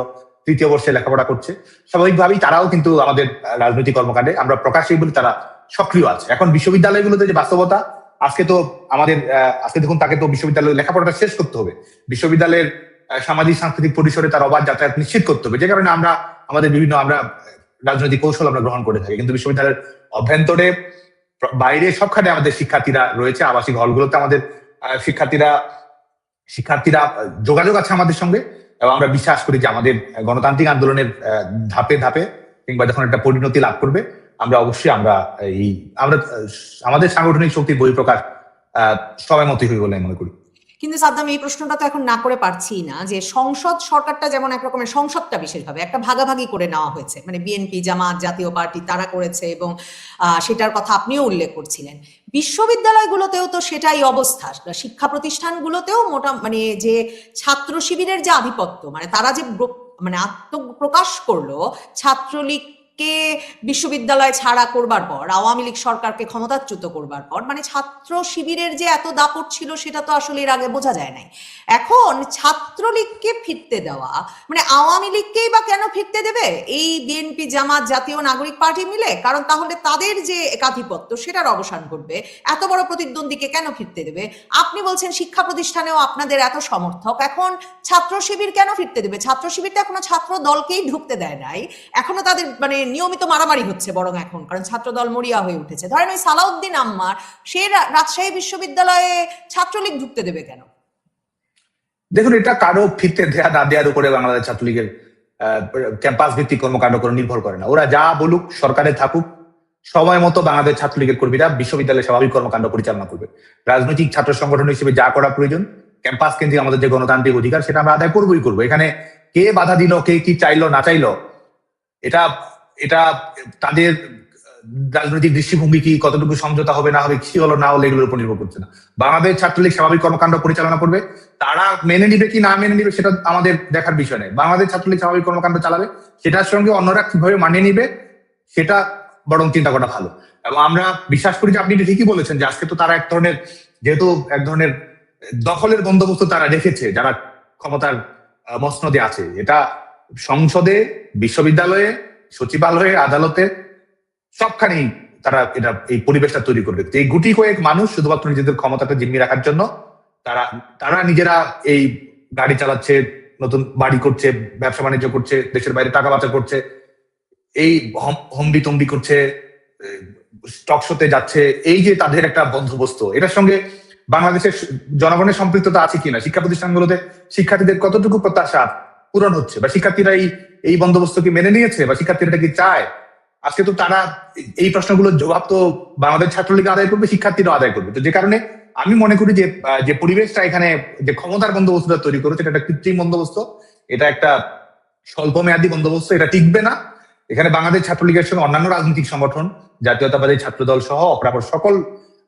Speaker 1: তৃতীয় বর্ষে লেখাপড়া করছে, স্বাভাবিকভাবেই তারাও কিন্তু আমাদের রাজনৈতিক কর্মকাণ্ডে আমরা প্রকাশ্যেই বলি তারা সক্রিয় আছে। এখন বিশ্ববিদ্যালয়গুলোতে যে বাস্তবতা, আজকে দেখুন তাকে তো বিশ্ববিদ্যালয়ে লেখাপড়াটা শেষ করতে হবে, বিশ্ববিদ্যালয়ের সামাজিক সাংস্কৃতিক পরিসরে তার অবাধ যাতায়াত নিশ্চিত করতে হবে, যে কারণে আমরা আমাদের আমরা রাজনৈতিক কৌশল আমরা গ্রহণ করে থাকি। কিন্তু বিশ্ববিদ্যালয়ের অভ্যন্তরে বাইরে সবখানে আমাদের শিক্ষার্থীরা রয়েছে, আবাসিক হলগুলোতে আমাদের শিক্ষার্থীরা যোগাযোগ আছে আমাদের সঙ্গে। এবং আমরা বিশ্বাস করি যে আমাদের গণতান্ত্রিক আন্দোলনের ধাপে ধাপে কিংবা যখন একটা পরিণতি লাভ করবে, আমরা অবশ্যই আমাদের সাংগঠনিক শক্তির বহিঃপ্রকাশ সময় মতোই হই বলে মনে করি।
Speaker 2: কিন্তু সাদ্দাম, এই প্রশ্নটা তো এখন না করে পারছি না যে সংসদ সরকারটা যেমন এক রকমের, সংসদটা বিশেষভাবে একটা ভাগাভাগি করে নেওয়া হয়েছে, মানে বিএনপি, জামাত, জাতীয় পার্টি তারা করেছে, এবং সেটার কথা আপনিও উল্লেখ করছিলেন। বিশ্ববিদ্যালয়গুলোতেও তো সেটাই অবস্থা, শিক্ষা প্রতিষ্ঠানগুলোতেও মানে যে ছাত্র শিবিরের যে আধিপত্য, মানে তারা যে মানে আত্মপ্রকাশ করলো ছাত্রলীগকে বিশ্ববিদ্যালয় ছাড়া করবার পর, আওয়ামী লীগ সরকারকে ক্ষমতাচ্যুত করবার পর, মানে ছাত্র শিবিরের যে এত দাপট ছিল সেটা তো আসলে এর আগে বোঝা যায় নাই। এখন ছাত্রলীগকে ফিরতে দেওয়া, মানে আওয়ামী লীগকেই বা কেন ফিরতে দেবে এই বিএনপি, জামাত, জাতীয় নাগরিক পার্টি মিলে? কারণ তাহলে তাদের যে একাধিপত্য সেটার অবসান ঘটবে। এত বড় প্রতিদ্বন্দ্বীকে কেন ফিরতে দেবে? আপনি বলছেন শিক্ষা প্রতিষ্ঠানেও আপনাদের এত সমর্থক, এখন ছাত্র শিবির কেন ফিরতে দেবে? ছাত্র শিবিরটা এখনো ছাত্র দলকেই ঢুকতে দেয় নাই, এখনো তাদের মানে নিয়মিত মারামারি হচ্ছে বরং এখন, কারণ ছাত্র দল মরিয়া হয়ে উঠেছে। ধরেন ওই সালাউদ্দিন আম্মার, সে রাজশাহী বিশ্ববিদ্যালয়ে ছাত্রলীগ ঢুকতে দেবে কেন?
Speaker 1: দেখুন, এটা কারো ফিরতে দেয়া না দেওয়ার উপরে বাংলাদেশ ছাত্রলীগের ক্যাম্পাস ভিত্তিক কর্মকাণ্ড করে নির্ভর করে না। ওরা যা বলুক, সরকারে থাকুক, সময় মতো বাংলাদেশ ছাত্রলীগের কর্মীরা বিশ্ববিদ্যালয়ের স্বাভাবিক কর্মকাণ্ড পরিচালনা করবে। রাজনৈতিক ছাত্র সংগঠন হিসেবে যা করা প্রয়োজন, ক্যাম্পাস কেন্দ্রিক আমাদের যে গণতান্ত্রিক অধিকার, সেটা আমরা আদায় করবোই করবো। এখানে কে বাধা দিল, কে কি চাইলো না চাইলো, এটা তাদের রাজনৈতিক দৃষ্টিভঙ্গি কি, কতটুকু সমঝোতা হবে না হবে, কি হলো না হলো, এগুলোর উপর নির্ভর করছে না। বাংলাদেশ ছাত্রলীগ স্বাভাবিক কর্মকাণ্ড পরিচালনা করবে, তারা মেনে নিবে কি না মেনে নিবে সেটা আমাদের দেখার বিষয় নেই। বাংলাদেশ ছাত্রলীগ স্বাভাবিক কর্মকাণ্ড চালাবে, সেটার সঙ্গে অন্যরা কিভাবে মানিয়ে নিবে সেটা বরং চিন্তা করা ভালো। এবং আমরা বিশ্বাস করি যে আপনি ঠিকই বলেছেন যে আজকে তো তারা যেহেতু এক ধরনের দখলের বন্দোবস্ত তারা রেখেছে, যারা ক্ষমতার মসনদে আছে, এটা সংসদে, বিশ্ববিদ্যালয়ে, সচিবালয়ে, আদালতে, সবখানেই তারা এই পরিবেশটা তৈরি করবে। এই গুটি কয়েক মানুষ শুধুমাত্র নিজেদের ক্ষমতাটা জিম্মি রাখার জন্য তারা নিজেরা এই গাড়ি চালাচ্ছে, নতুন বাড়ি করছে, ব্যবসা বাণিজ্য করছে, দেশের বাইরে টাকা পাচার করছে, এই হম্বি তম্বি করছে, স্টক শোতে যাচ্ছে। এই যে তাদের একটা বন্দোবস্ত, এটার সঙ্গে বাংলাদেশের জনগণের সম্পৃক্ততা আছে কিনা, শিক্ষা প্রতিষ্ঠানগুলোতে শিক্ষার্থীদের কতটুকু প্রত্যাশা পূরণ হচ্ছে, বা শিক্ষার্থীরা এই বন্দোবস্তকে মেনে নিয়েছে, বা শিক্ষার্থীরা কি চায়, আজকে তো তারা এই প্রশ্নগুলোর জবাব তো বাংলাদেশ ছাত্রলীগ আদায় করবে, শিক্ষার্থীরা আদায় করবে। তো যে কারণে আমি মনে করি যে পরিবেশটা এখানে যে ক্ষমতার বন্দোবস্তটা তৈরি করেছে, এটা একটা কৃত্রিম বন্দোবস্ত, এটা একটা স্বল্প মেয়াদী বন্দোবস্ত, এটা টিকবে না। এখানে বাংলাদেশ ছাত্রলীগের সঙ্গে অন্যান্য রাজনৈতিক সংগঠন, জাতীয়তাবাদী ছাত্রদল সহ অপরাপর সকল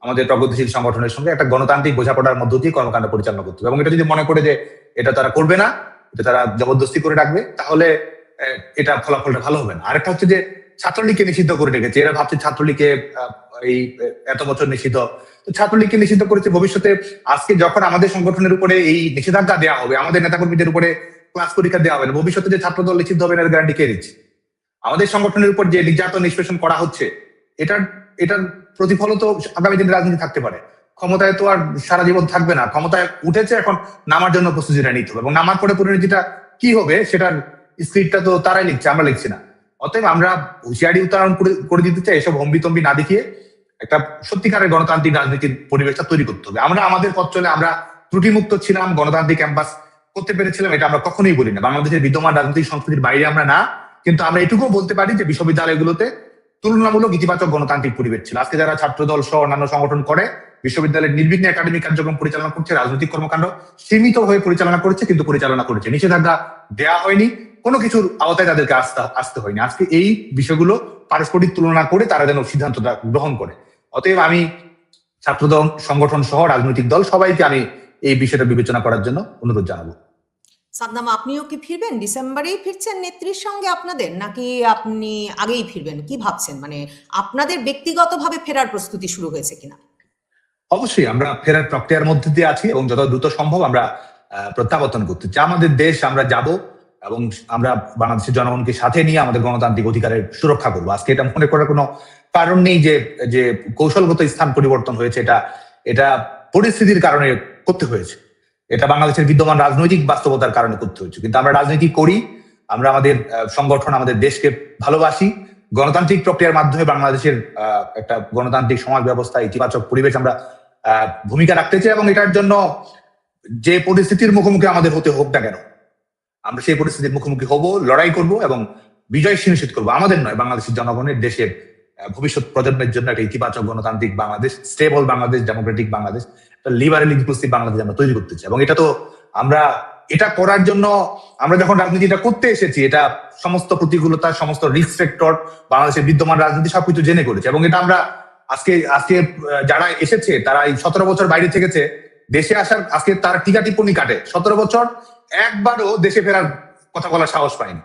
Speaker 1: আমাদের প্রগতিশীল সংগঠনের সঙ্গে একটা গণতান্ত্রিক বোঝাপড়ার মধ্য দিয়ে কর্মকাণ্ড পরিচালনা করতে হবে। এবং এটা যদি মনে করে যে এটা তারা করবে না, এটা তারা জবরদস্তি করে রাখবে, তাহলে এটা ফলাফলটা ভালো হবে না। আরেকটা হচ্ছে যে ছাত্রলীগকে নিষিদ্ধ করে রেখেছে, এরা ভাবছে ছাত্রলীগকে এই এত বছর নিষিদ্ধ, তো ছাত্রলীগকে নিষিদ্ধ করেছে। ভবিষ্যতে আজকে যখন আমাদের সংগঠনের উপরে এই নিষেধাজ্ঞা দেওয়া হবে, আমাদের নেতাকর্মীদের উপরে ক্লাস পরীক্ষা দেওয়া হবে না, ভবিষ্যতে যে ছাত্রদল নিষিদ্ধ হবে না এর গ্যারান্টি কে দিচ্ছে? আমাদের সংগঠনের উপর যে নির্যাতন নিষ্পেষণ করা হচ্ছে, এটার প্রতিফল তো আগামী দিনে রাজনীতি থাকতে পারে। ক্ষমতায় তো আর সারা জীবন থাকবে না, ক্ষমতায় উঠেছে, এখন নামার জন্য প্রস্তুতিটা নিতে হবে, এবং নামার পরে পরিণতিটা কি হবে সেটার স্ক্রিপ্টটা তো তারাই লিখছে, আমরা লিখছি না। অতএব আমরা হুঁশিয়ারি উচ্চারণ করে দিতে চাই, এসব হম্বিতম্বি না দেখিয়ে একটা সত্যিকারের গণতান্ত্রিক রাজনীতির পরিবেশটা তৈরি করতে হবে। আমরা আমাদের পথ চলে আমরা ত্রুটিমুক্ত ছিলাম, গণতান্ত্রিক ক্যাম্পাস করতে পেরেছিলাম, এটা আমরা কখনোই বলি না। বাংলাদেশের বিদ্যমান রাজনৈতিক সংস্কৃতির বাইরে আমরা না, কিন্তু আমরা এটুকুও বলতে পারি যে বিশ্ববিদ্যালয়গুলোতে তুলনামূলক ইতিবাচক গণতান্ত্রিক পরিবেশ ছিল। আজকে যারা ছাত্রদল সহ অন্যান্য সংগঠন করে বিশ্ববিদ্যালয়ের নির্বিঘ্নে একাডেমিক কার্যক্রম পরিচালনা করছে, রাজনৈতিক কর্মকাণ্ড সীমিত হয়ে পরিচালনা করেছে, কিন্তু পরিচালনা করেছে, নিষেধাজ্ঞা দেওয়া হয়নি, কোনো কিছুর আওতায় তাদেরকে আসতে হয়নি। আজকে এই বিষয়গুলো পারস্পরিক তুলনা করে তারা যেন সিদ্ধান্তটা গ্রহণ করে। অতএব আমি ছাত্রদল সংগঠন সহ রাজনৈতিক দল সবাইকে আমি এই বিষয়টা বিবেচনা করার জন্য অনুরোধ জানাবো।
Speaker 2: সাদ্দাম, আপনিও কি ফিরবেন? ডিসেম্বরেই ফিরছেন নেত্রীর সঙ্গে আপনাদের, নাকি আপনি আগেই ফিরবেন? কি ভাবছেন? মানে আপনাদের ব্যক্তিগতভাবে ফেরার প্রস্তুতি শুরু হয়েছে কিনা?
Speaker 1: অবশ্যই আমরা ফেরার প্রক্রিয়ার মধ্যে দিয়ে আছি এবং যত দ্রুত সম্ভব আমরা প্রত্যাবর্তন করতে চাই। আমাদের দেশ আমরা যাব এবং আমরা বাংলাদেশের জনগণকে সাথে নিয়ে আমাদের গণতান্ত্রিক অধিকারের সুরক্ষা করবো। আজকে এটা মনে করার কোনো কারণ নেই যে কৌশলগত স্থান পরিবর্তন হয়েছে, এটা পরিস্থিতির কারণে করতে হয়েছে, এটা বাংলাদেশের বিদ্যমান রাজনৈতিক বাস্তবতার কারণে করতে হয়েছে। কিন্তু আমরা রাজনীতি করি, আমরা আমাদের সংগঠন, আমাদের দেশকে ভালোবাসি, গণতান্ত্রিক প্রক্রিয়ার মাধ্যমে বাংলাদেশের একটা গণতান্ত্রিক সমাজ ব্যবস্থা, ইতিবাচক পরিবেশ আমরা ভূমিকা রাখতে চাই এবং এটার জন্য যে পরিস্থিতির মুখোমুখি আমাদের হতে হোক না কেন, আমরা সেই পরিস্থিতির মুখোমুখি হব, লড়াই করব এবং বিজয় সুনিশ্চিত করবো। আমাদের নয়, বাংলাদেশের জনগণের, দেশের ভবিষ্যৎ প্রজন্মের জন্য একটা ইতিবাচক গণতান্ত্রিক Bangladesh, stable Bangladesh, Democratic Bangladesh, liberal inclusive Bangladesh আমরা তৈরি করতে চাই। এবং এটা তো আমরা এটা করার জন্য আমরা যখন রাজনীতিটা করতে এসেছি, এটা সমস্ত প্রতিকূলতা, সমস্ত রিস্ক ফ্যাক্টর, বাংলাদেশের বিদ্যমান রাজনীতি সবকিছু জেনে করেছে। এবং এটা আমরা আজকে যারা এসেছে তারা এই 17 বছর বাইরে থেকেছে, দেশে আসার আজকে তারা টিকা টিপ্পনি কাটে, 17 বছর একবারও দেশে ফেরার কথা বলার সাহস পায়নি।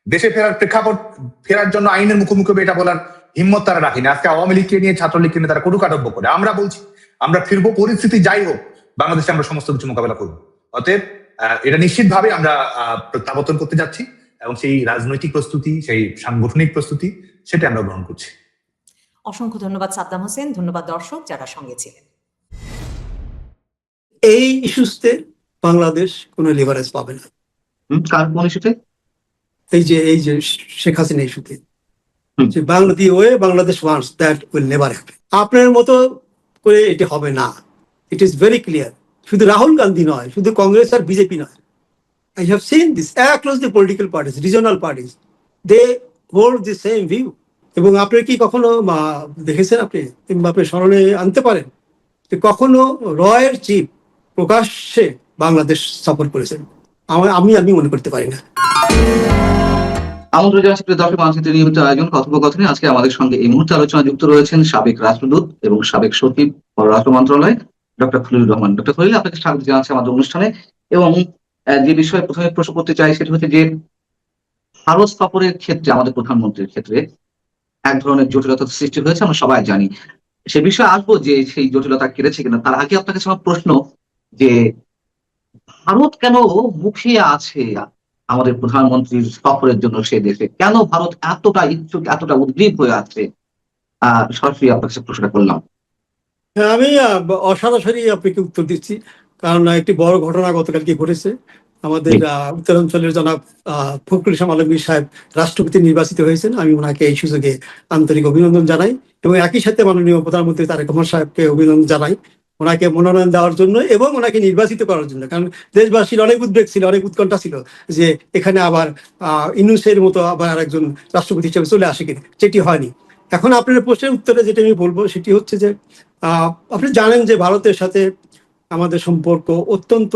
Speaker 1: দেশে ফেরার জন্য আইনের মুখোমুখি হবে এটা বলার হিম্মত তারা রাখেনি। আজকে আওয়ামী লীগকে নিয়ে, ছাত্রলীগকে নিয়ে তারা কটু কাটব্য করে। আমরা বলছি আমরা ফিরবো, পরিস্থিতি যাই হোক বাংলাদেশে আমরা সমস্ত কিছু মোকাবেলা করবো। অতএব এটা নিশ্চিতভাবে আমরা প্রত্যাবর্তন করতে যাচ্ছি এবং সেই রাজনৈতিক প্রস্তুতি, সেই সাংগঠনিক প্রস্তুতি সেটা আমরা গ্রহণ করছি।
Speaker 2: অসংখ্য ধন্যবাদ সাদ্দাম হোসেন, ধন্যবাদ দর্শক যারা সঙ্গে ছিলেন।
Speaker 3: এই ইস্যুতে বাংলাদেশ কোনো লিভারেজ পাবে না।
Speaker 4: কার কোন ইস্যুতে?
Speaker 3: এই যে শেখ হাসিনা ইস্যুতে, যে Bangladesh wants that will never happen. আপনার মতো করে এটি হবে না, ইট ইজ ভেরি ক্লিয়ার। শুধু রাহুল গান্ধী নয়, শুধু কংগ্রেস আর বিজেপি নয়, I have seen this across the political parties, regional parties, they hold the same view. এবং আপনি কি কখনো দেখেছেন, আপনি কিংবা আপনি স্মরণে আনতে পারেন যে কখনো রয়ের চিফ প্রকাশ্যে বাংলাদেশ সফর করেছেন? আমি মনে করতে পারি না।
Speaker 4: আমন্ত্রণ জানাচ্ছি প্রিয় দর্শক, মানচিত্রের নিয়মিত আয়োজন কথোপকথনে আজকে আমাদের সঙ্গে এই মুহূর্তে আলোচনা যুক্ত রয়েছেন সাবেক রাষ্ট্রদূত এবং সাবেক সচিব পররাষ্ট্র মন্ত্রণালয় ডক্টর খলিলুর রহমান। ডক্টর খলিল, আপনাকে স্বাগত জানাচ্ছি আমাদের অনুষ্ঠানে। এবং যে বিষয়ে প্রথমে প্রশ্ন করতে চাই সেটি হচ্ছে যে ভারত সফরের ক্ষেত্রে আমাদের প্রধানমন্ত্রীর ক্ষেত্রে এক ধরনের জটিলতা সৃষ্টি হয়েছে, আমরা সবাই জানি। সে বিষয়ে আসবো যে সেই জটিলতা কেটেছে কিনা। তার আগে আপনার কাছে আমার প্রশ্ন যে ভারত কেন মুখিয়ে আছে আমাদের প্রধানমন্ত্রীর সফরের জন্য সে দেশে? কেন ভারত এতটা ইচ্ছুক, এতটা উদ্গ্রীব হয়ে আছে? সরাসরি আপনার কাছে প্রশ্নটা করলাম।
Speaker 3: আমি অসরাসরি আপনাকে উত্তর দিচ্ছি, কারণ একটি বড় ঘটনা গতকালকে ঘটেছে। আমাদের উত্তরাঞ্চলের জনাব ফখরুল ইসলাম আলমগীর সাহেব রাষ্ট্রপতি নির্বাচিত হয়েছেন। আমি ওনাকে এই সুযোগে আন্তরিক অভিনন্দন জানাই এবং একই সাথে মাননীয় প্রধানমন্ত্রী তারেক রহমান সাহেবকে অভিনন্দন জানাই ওনাকে মনোনয়ন দেওয়ার জন্য এবং ওনাকে নির্বাচিত করার জন্য। কারণ দেশবাসীর অনেক উদ্বেগ ছিল, অনেক উৎকণ্ঠা ছিল যে এখানে আবার ইউনূসের মতো আবার আরেকজন রাষ্ট্রপতি হিসেবে চলে আসে কিনা, যেটি হয়নি। এখন আপনার প্রশ্নের উত্তরে যেটা আমি বলবো সেটি হচ্ছে যে আপনি জানেন যে ভারতের সাথে আমাদের সম্পর্ক অত্যন্ত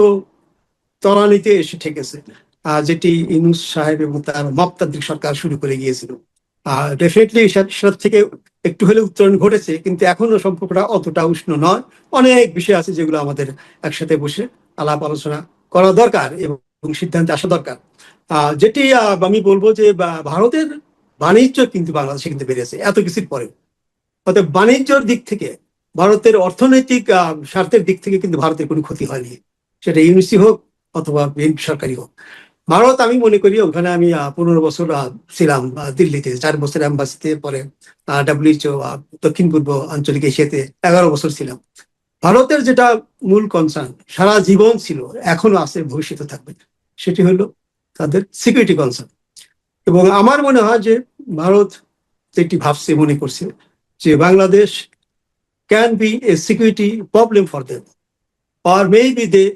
Speaker 3: ত্বরান্বিত এসে ঠেকেছে, যেটি ইউনূস সাহেব এবং তার মপতান্ত্রিক সরকার শুরু করে গিয়েছিল। ডেফিনেটলি সেটা থেকে একটু হলে উত্তরণ ঘটেছে, কিন্তু এখনো সম্পর্কটা অতটা উষ্ণ নয়। অনেক বিষয় আছে যেগুলো আমাদের একসাথে বসে আলাপ আলোচনা করা দরকার এবং সিদ্ধান্তে আসা দরকার। যেটি আমি বলবো যে ভারতের বাণিজ্য কিন্তু বাংলাদেশে কিন্তু বেড়েছে এত কিছুর পরে। অর্থাৎ বাণিজ্যর দিক থেকে, ভারতের অর্থনৈতিক স্বার্থের দিক থেকে কিন্তু ভারতের কোনো ক্ষতি হয়নি, সেটা ইউনিসি হোক অথবা বিএনপি সরকারি হোক। ভারত, আমি মনে করি, ওখানে আমি 15 বছর ছিলাম দিল্লিতে, 4 বছর অ্যাম্বাসিতে, পরে WHO দক্ষিণ পূর্ব আঞ্চলিক এশিয়াতে 11 বছর ছিলাম। ভারতের যেটা মূল কনসার্ন সারা জীবন ছিল, এখনো আছে, ভবিষ্যতে থাকবে, সেটি হলো তাদের সিকিউরিটি কনসার্ন। এবং আমার মনে হয় যে ভারত যেটি ভাবছে, মনে করছে যে Bangladesh can B A security problem for them, or maybe they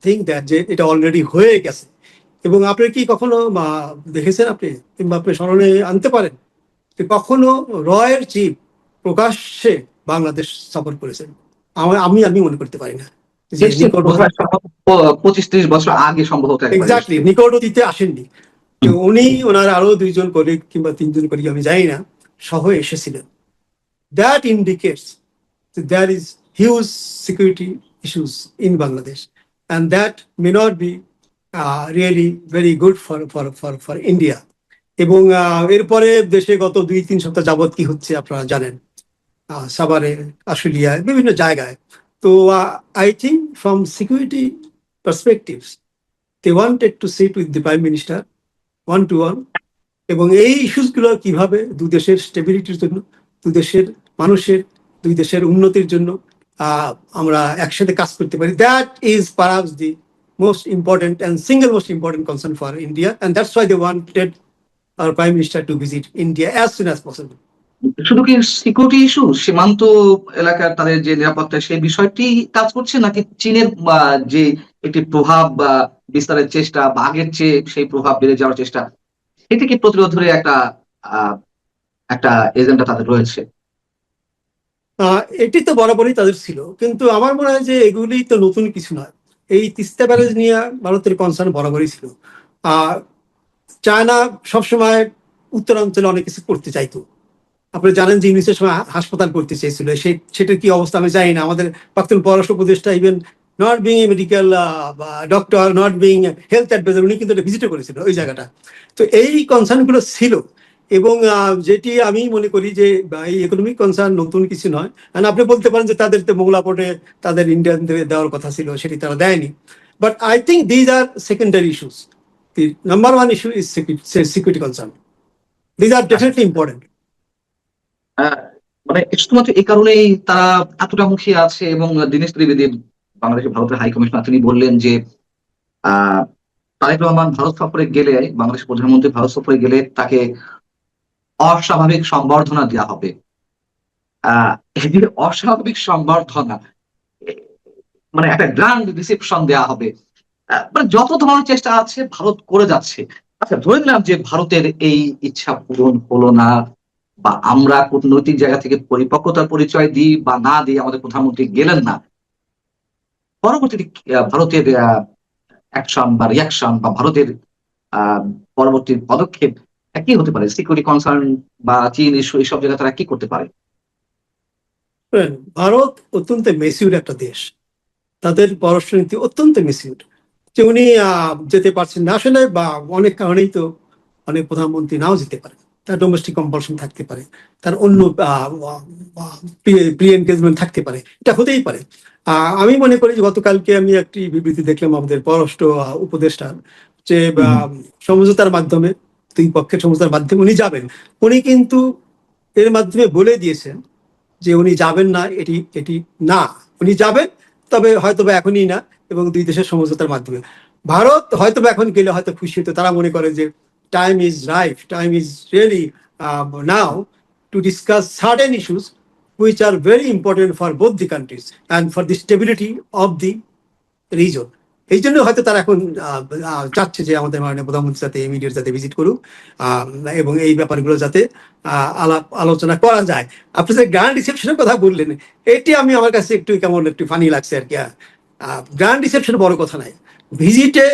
Speaker 3: think that যে এটা অলরেডি হয়ে গেছে। এবং আপনি কি কখনো দেখেছেন, আপনি কিংবা আপনি স্মরণে আনতে পারেন যে কখনো রয়ের চিফ প্রকাশ্যে বাংলাদেশ সফর করেছেন? আমি মনে করতে পারি না যে নিকট,
Speaker 4: 25-30 বছর আগে সম্ভবত একবার
Speaker 3: এক্স্যাক্টলি নিকট অতীতে আসেননি। তো উনি ওনার আরো 2জন কলিগ কিংবা 3জন কলিগ আমি জানি না সহ এসেছিলেন। That indicates there is huge security issues in Bangladesh, and that may not be really very good for India. এবং এরপরে দেশে গত 2-3 সপ্তাহ যাবৎ কি হচ্ছে আপনারা জানেন, সাভারে, আশুলিয়ায়, বিভিন্ন জায়গায়। তো I think from security perspectives they wanted to sit with the Prime Minister one to one, এবং এই ইস্যুসগুলো কিভাবে দুই দেশের স্টেবিলিটির জন্য, দুই দেশের মানুষের, দুই দেশের উন্নতির জন্য আমরা একসাথে কাজ করতে পারি, that is perhaps the most important and single most important concern for India, and that's why they wanted our prime minister to visit India as soon as possible.
Speaker 4: শুধু কি সিকিউরিটি ইস্যু, সীমান্ত এলাকার তাদের যে নিরাপত্তা, সেই বিষয়টি কাজ করছে, নাকি চীনের যে একটি প্রভাব বিস্তারের চেষ্টা বা আগের চেয়ে সেই প্রভাব বেড়ে যাওয়ার চেষ্টা, এটিকে প্রতিরোধের একটা এজেন্ডা তাদের রয়েছে?
Speaker 3: এটি তো বরাবরই তাদের ছিল, কিন্তু আমার মনে হয় যে এগুলি তো নতুন কিছু নয়। এই তিস্তা ব্যারেজ নিয়ে ভারতের কনসার্ন বরাবরই ছিল। চায়না সবসময় উত্তরাঞ্চলে অনেক কিছু করতে চাইতো। আপনি জানেন যে ইউনিসের সময় হাসপাতাল করতে চেয়েছিল, সেটার কি অবস্থা আমি জানি না। আমাদের প্রাক্তন পররাষ্ট্র উপদেষ্টা, even not being a medical doctor, not being health advisor, উনি কিন্তু ভিজিটও করেছিল ওই জায়গাটা। তো এই কনসার্নগুলো ছিল, এবং যেটি আমি মনে করি যে এই ইকোনমিক কনসার্ন নতুন কিছু নয়। আপনি বলতে পারেন যে তাদের তো মোংলা পোর্টে তাদের ইন্ডিয়ান দেওয়ার কথা ছিল, সেটি তারা দেয়নি। But I think these are secondary issues. The number one is to is security concern. These are definitely important.
Speaker 4: মানে শুধুমাত্র এই কারণেই তারা এতটা মুখিয়ে আছে। এবং দীনেশ ত্রিবেদী, বাংলাদেশের ভারতের হাই কমিশনার, তিনি বললেন যে তারেক রহমান ভারত সফরে গেলে, বাংলাদেশের প্রধানমন্ত্রী ভারত সফরে গেলে তাকে অস্বাভাবিক সংবর্ধনা দেওয়া হবে। এই যে অস্বাভাবিক সংবর্ধনা, মানে একটা গ্র্যান্ড রিসেপশন দেওয়া হবে, মানে যত ধরনের চেষ্টা আছে ভারত করে যাচ্ছে। আচ্ছা, ধরে নিলাম যে ভারতের এই ইচ্ছা পূরণ হলো না, বা আমরা কূটনৈতিক জায়গা থেকে পরিপক্কতার পরিচয় দিই বা না দিই, আমাদের প্রধানমন্ত্রী গেলেন না, পরবর্তীতে ভারতের অ্যাকশন বা রিয়াকশন বা ভারতের পরবর্তী পদক্ষেপ কি হতে পারে? সিকিউরিটি কনসার্ন বা চীন ইস্যু, এইসব জায়গায় তারা কি করতে পারে?
Speaker 3: ভারত অত্যন্ত মেসিউর একটা দেশ, তাদের পররাষ্ট্রনীতি অত্যন্ত মেসিউর। যে উনি যেতে পারছেন না আসলে, বা অনেক কারণেই তো অনেক প্রধানমন্ত্রী নাও যেতে পারে, তার ডোমেস্টিক কম্পালশন থাকতে পারে, তার অন্য প্রি এনগেজমেন্ট থাকতে পারে, এটা হতেই পারে। আমি মনে করি যে গতকালকে আমি একটি বিবৃতি দেখলাম আমাদের পররাষ্ট্র উপদেষ্টার, যে সমঝোতার মাধ্যমে, দুই পক্ষের সমঝোতার মাধ্যমে উনি যাবেন। উনি কিন্তু এর মাধ্যমে বলে দিয়েছেন যে উনি যাবেন না, এটি না, উনি যাবেন, তবে হয়তোবা এখনই না, এবং দুই দেশের সমঝোতার মাধ্যমে। ভারত হয়তোবা এখন গেলে হয়তো খুশি হতো, তারা মনে করে যে time is right, time is really now to discuss certain issues which are very important for both the countries and for the stability of the region. এই জন্য হয়তো তারা এখন চাচ্ছে যে আমাদের মাননীয় প্রধানমন্ত্রী যাতে ইমিডিয়েট যাতে ভিজিট করুক, এবং এই ব্যাপারগুলো যাতে আলাপ আলোচনা করা যায়। আপনি যে গ্র্যান্ড রিসেপশনের কথা বললেন, এটি আমার কাছে একটু ফানি লাগছে আর কি। গ্র্যান্ড রিসেপশন বড় কথা নাই, ভিজিটে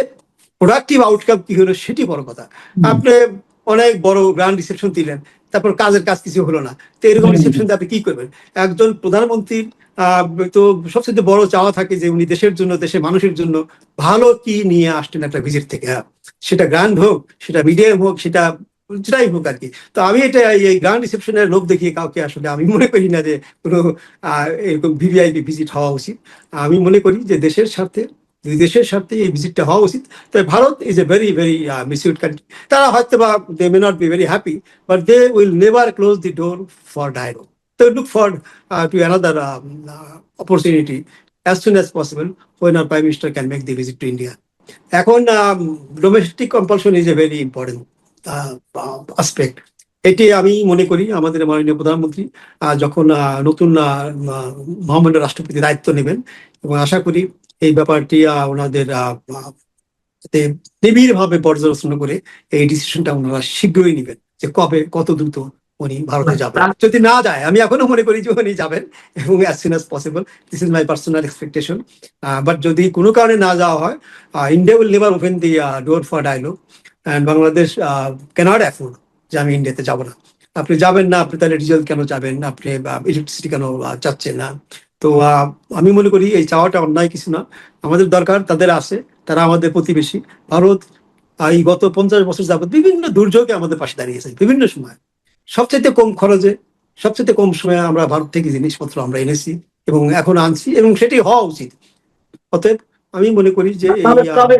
Speaker 3: প্রোডাক্টিভ আউটকাম কি হলো সেটি বড় কথা। আপনি অনেক বড় গ্র্যান্ড রিসেপশন দিলেন, তারপর কাজের কাজ কিছু হলো না, তো এরকম রিসেপশন দিয়ে আপনি কি করবেন? একজন প্রধানমন্ত্রীর তো সবচেয়ে বড় চাওয়া থাকে যে উনি দেশের জন্য, দেশের মানুষের জন্য ভালো কি নিয়ে আসতেন একটা ভিজিট থেকে, সেটা গ্র্যান্ড হোক, সেটা মিডিয়াম হোক, সেটা যেটাই হোক আর কি। তো আমি এটা এই গ্র্যান্ড রিসেপশনের লোভ দেখিয়ে কাউকে আসলে আমি মনে করি না যে কোনো এরকম ভিভিআইপি ভিজিট হওয়া উচিত। আমি মনে করি যে দেশের স্বার্থে, দুই দেশের স্বার্থে এই ভিজিটটা হওয়া উচিত। তাই Bharat is a very very misused country. তারা হয়তো বা they may not be very happy, but they will never close the door for dialogue. They look forward to another opportunity as soon as possible when our Prime Minister can make the visit to India. এখন domestic compulsion is a very important aspect. এটি আমি মনে করি আমাদের মাননীয় প্রধানমন্ত্রী যখন নতুন মহামান্য রাষ্ট্রপতি দায়িত্ব নেবেন, এবং আশা করি এই ব্যাপারটি ওনাদের নিবিড় ভাবে পর্যালোচনা করে এই ডিসিশনটা ওনারা শীঘ্রই নেবেন যে কবে কত দ্রুত উনি ভারতে যাবেন। যদি না যায়, আমি এখনো মনে করি যে উনি যাবেন, এবং as soon as possible, this is my personal expectation. But যদি কোনো কারণে না যাওয়া হয়, India will never open the door for dialogue, and Bangladesh cannot afford যে আমি ইন্ডিয়াতে যাবো না। আপনি যাবেন না, আপনি তাহলে ডিজেল কেন যাবেন, আপনি ইলেকট্রিসিটি কেন চাচ্ছেন না? তো আমি মনে করি এই চাওয়াটা অন্যায় কিছু না। আমাদের দরকার তাদের আছে, তারা আমাদের প্রতিবেশী। ভারত এই গত 50 বছর যাবত বিভিন্ন দুর্যোগে আমাদের পাশে দাঁড়িয়েছে, বিভিন্ন সময়। সবচেয়ে কম খরচে, সবচেয়ে কম সময়ে আমরা ভারত থেকে জিনিসপত্র আমরা এনেছি এবং এখন আনছি, এবং সেটি হওয়া উচিত। অতএব আমি মনে করি যে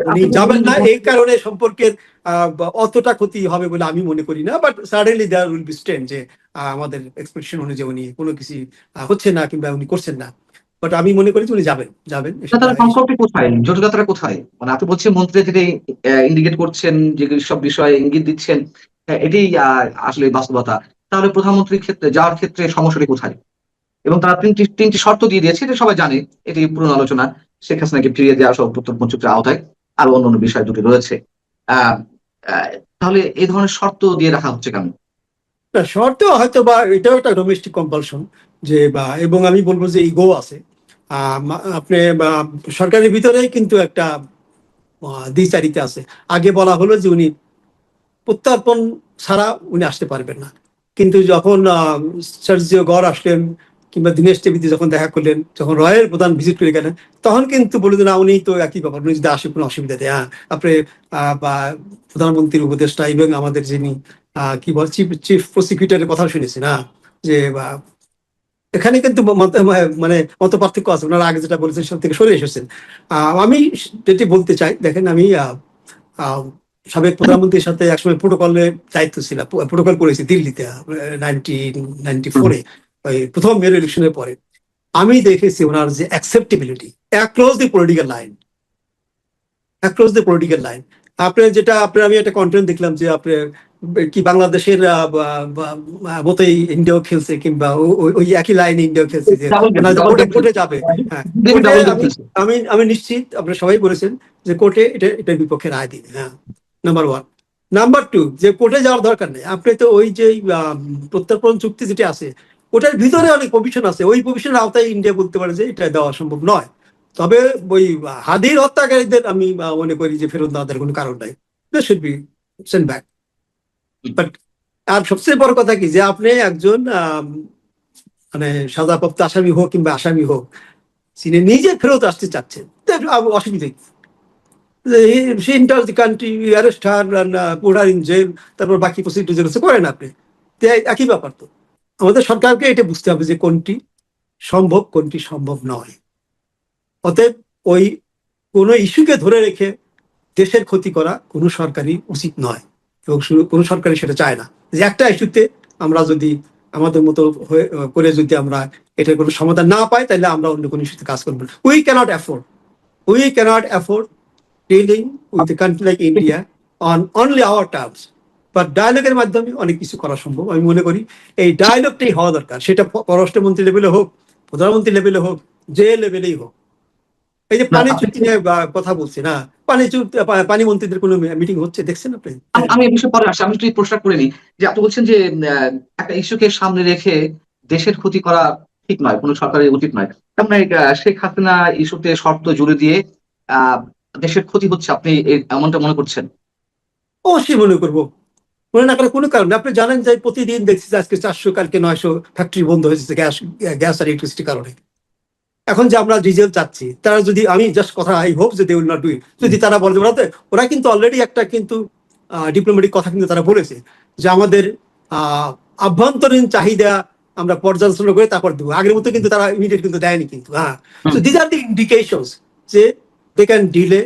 Speaker 3: উনি যাবেন না এই কারণে সম্পর্কের অতটা ক্ষতি হবে বলে আমি মনে করি না। But suddenly there will be strain যে আমাদের এক্সপেকটেশন অনুযায়ী উনি কোনো কিছু হচ্ছে না কিংবা উনি করছেন না। বাট আমি মনে করি যে উনি যাবেন।
Speaker 4: সংকটটা কোথায়, জটিলতাটা কোথায়? মানে আপনি বলছেন মন্ত্রী থেকে ইন্ডিকেট করছেন যে সব বিষয়ে ইঙ্গিত দিচ্ছেন, এটি আসলে বাস্তবতা। তাহলে প্রধানমন্ত্রীর ক্ষেত্রে যাওয়ার ক্ষেত্রে সমস্যাটি কোথায়? এবং তারা তিনটি শর্ত দিয়ে দিয়েছে, এটা সবাই জানে, এটি পুরনো আলোচনা। শেখ হাসিনাকে ফিরিয়ে দেওয়া সহ প্রত্যর্পণ চুক্তির আওতায় আরো অন্যান্য বিষয় দুটি রয়েছে। তাহলে এই ধরনের শর্ত দিয়ে রাখা হচ্ছে কেন?
Speaker 3: শর্ত হয়তো বা এটাও একটা ডোমেস্টিক কম্পালশন যে, এবং আমি বলবো যে ইগো আছে। আপনি সরকারের ভিতরেই কিন্তু একটা দ্বিচারিতা আছে। আগে বলা হলো যে উনি প্রত্যর্পণ ছাড়া উনি আসতে পারবেন না, কিন্তু যখন সার্জিও গড় আসলেন কিংবা দীনেশ টিভিতে যখন দেখা করলেন, যখন রয়ের প্রধান ভিজিট করে গেলেন, তখন কিন্তু বলে না উনি তো একই ব্যাপার, উনি যদি আসে কোনো অসুবিধা নেই। আপনি প্রধানমন্ত্রীর উপদেষ্টা এবং আমাদের যিনি কি বল চিফ প্রসিকিউটরের কথা শুনেছি না, যে এখানে কিন্তু মানে মত পার্থক্য আছে। ওনারা আগে যেটা বলেছেন সব থেকে সরে এসেছেন। আমি যেটি বলতে চাই, দেখেন আমি সাবেক প্রধানমন্ত্রীর সাথে একসময় প্রোটোকলের দায়িত্ব ছিল, প্রোটোকল করেছি দিল্লিতে 1994-এ, ওই প্রথম মেয়র ইলেকশনের পরে। আমি দেখেছি ওনার যে অ্যাকসেপ্টেবিলিটি অ্যাক্রস দি পলিটিক্যাল লাইন, অ্যাক্রস দি পলিটিক্যাল লাইন। আপনার যেটা আমি একটা কন্টেন্ট দেখলাম যে আপনার কি বাংলাদেশের মতোই ইন্ডিয়াও খেলছে, কিংবা ওই একই লাইনে ইন্ডিয়াও খেলছে যে কোর্টে যাবে। হ্যাঁ, আমি নিশ্চিত আপনারা সবাই বলেছেন যে কোর্টে এটার বিপক্ষে রায় দিবে। হ্যাঁ, নাম্বার 1। নাম্বার 2, যে কোর্টে যাওয়ার দরকার নেই। আপনি তো ওই যে প্রত্যর্পণ চুক্তি যেটা আছে ওটার ভিতরে অনেক প্রভিশন আছে, ওই প্রভিশনের আওতায় ইন্ডিয়া বলতে পারে যে এটা দেওয়া সম্ভব নয়। তবে ওই হাদির হত্যাকারীদের আমি মনে করি যে ফেরত না দেওয়ার কোনো কারণ নাই, they should be send back. But আর সবচেয়ে বড় কথা কি, যে আপনি একজন মানে সাজাপ্রাপ্ত আসামি হোক কিংবা আসামি হোক, তিনি নিজে ফেরত আসতে চাচ্ছেন, অসুবিধা কি? She enters the country, you arrest her and put her in jail, তারপর বাকি প্রসিডিউর করেন আপনি। একই ব্যাপার। তো আমাদের সরকারকে এটা বুঝতে হবে যে কোনটি সম্ভব কোনটি সম্ভব নয়। অতএব ওই কোনো ইস্যুকে ধরে রেখে দেশের ক্ষতি করা কোনো সরকারই উচিত নয়, এবং কোনো সরকারই সেটা চায় না। যে একটা ইস্যুতে আমরা যদি আমাদের মতো করে যদি আমরা এটার কোনো সমাধান না পাই, তাহলে আমরা অন্য কোনো ইস্যুতে কাজ করবো না। We cannot afford dealing with a country like India on only our terms, but ডায়ালগের মাধ্যমে অনেক কিছু করা সম্ভব। আমি মনে করি এই ডায়ালগটাই হওয়া দরকার, সেটা পররাষ্ট্রমন্ত্রী লেভেলে হোক, প্রধানমন্ত্রী লেভেলে হোক, যে লেভেলেই হোক। এই যে পানি চুক্তি নিয়ে কথা বলছি না, পানি মন্ত্রীদের কোনো মিটিং হচ্ছে দেখছেন আপনি?
Speaker 4: আমি এই বিষয়ে পরে আসছি, আমি একটু প্রশ্ন করে নিই যে আপনি বলছেন যে একটা ইস্যুকে সামনে রেখে দেশের ক্ষতি করা ঠিক নয়, কোনো সরকারের উচিত নয়। তার মানে শেখ হাসিনা ইস্যুতে শর্ত জুড়ে দিয়ে দেশের ক্ষতি হচ্ছে, আপনি এমনটা মনে করছেন?
Speaker 3: অবশ্যই মনে করবো, মনে না করার কোনো কারণ। আপনি জানেন যে প্রতিদিন দেখছি আজকে 400 কালকে 900 ফ্যাক্টরি বন্ধ হয়েছে গ্যাস আর ইলেকট্রিসিটির কারণে। এখন যে আমরা ডিজেল চাচ্ছি, তারা যদি, আমি জাস্ট কথা, আই হোপ যে they will not do it, যদি তারা বলে, ওরা কিন্তু অলরেডি একটা কিন্তু ডিপ্লোম্যাটিক কথা কিন্তু তারা বলেছে যে আমাদের আভ্যন্তরীণ চাহিদা আমরা পর্যালোচনা করে তারপর দেবো। আগের মতো কিন্তু তারা ইমিডিয়েট কিন্তু দেয়নি কিন্তু। হ্যাঁ, so this are the indications যে they can delay.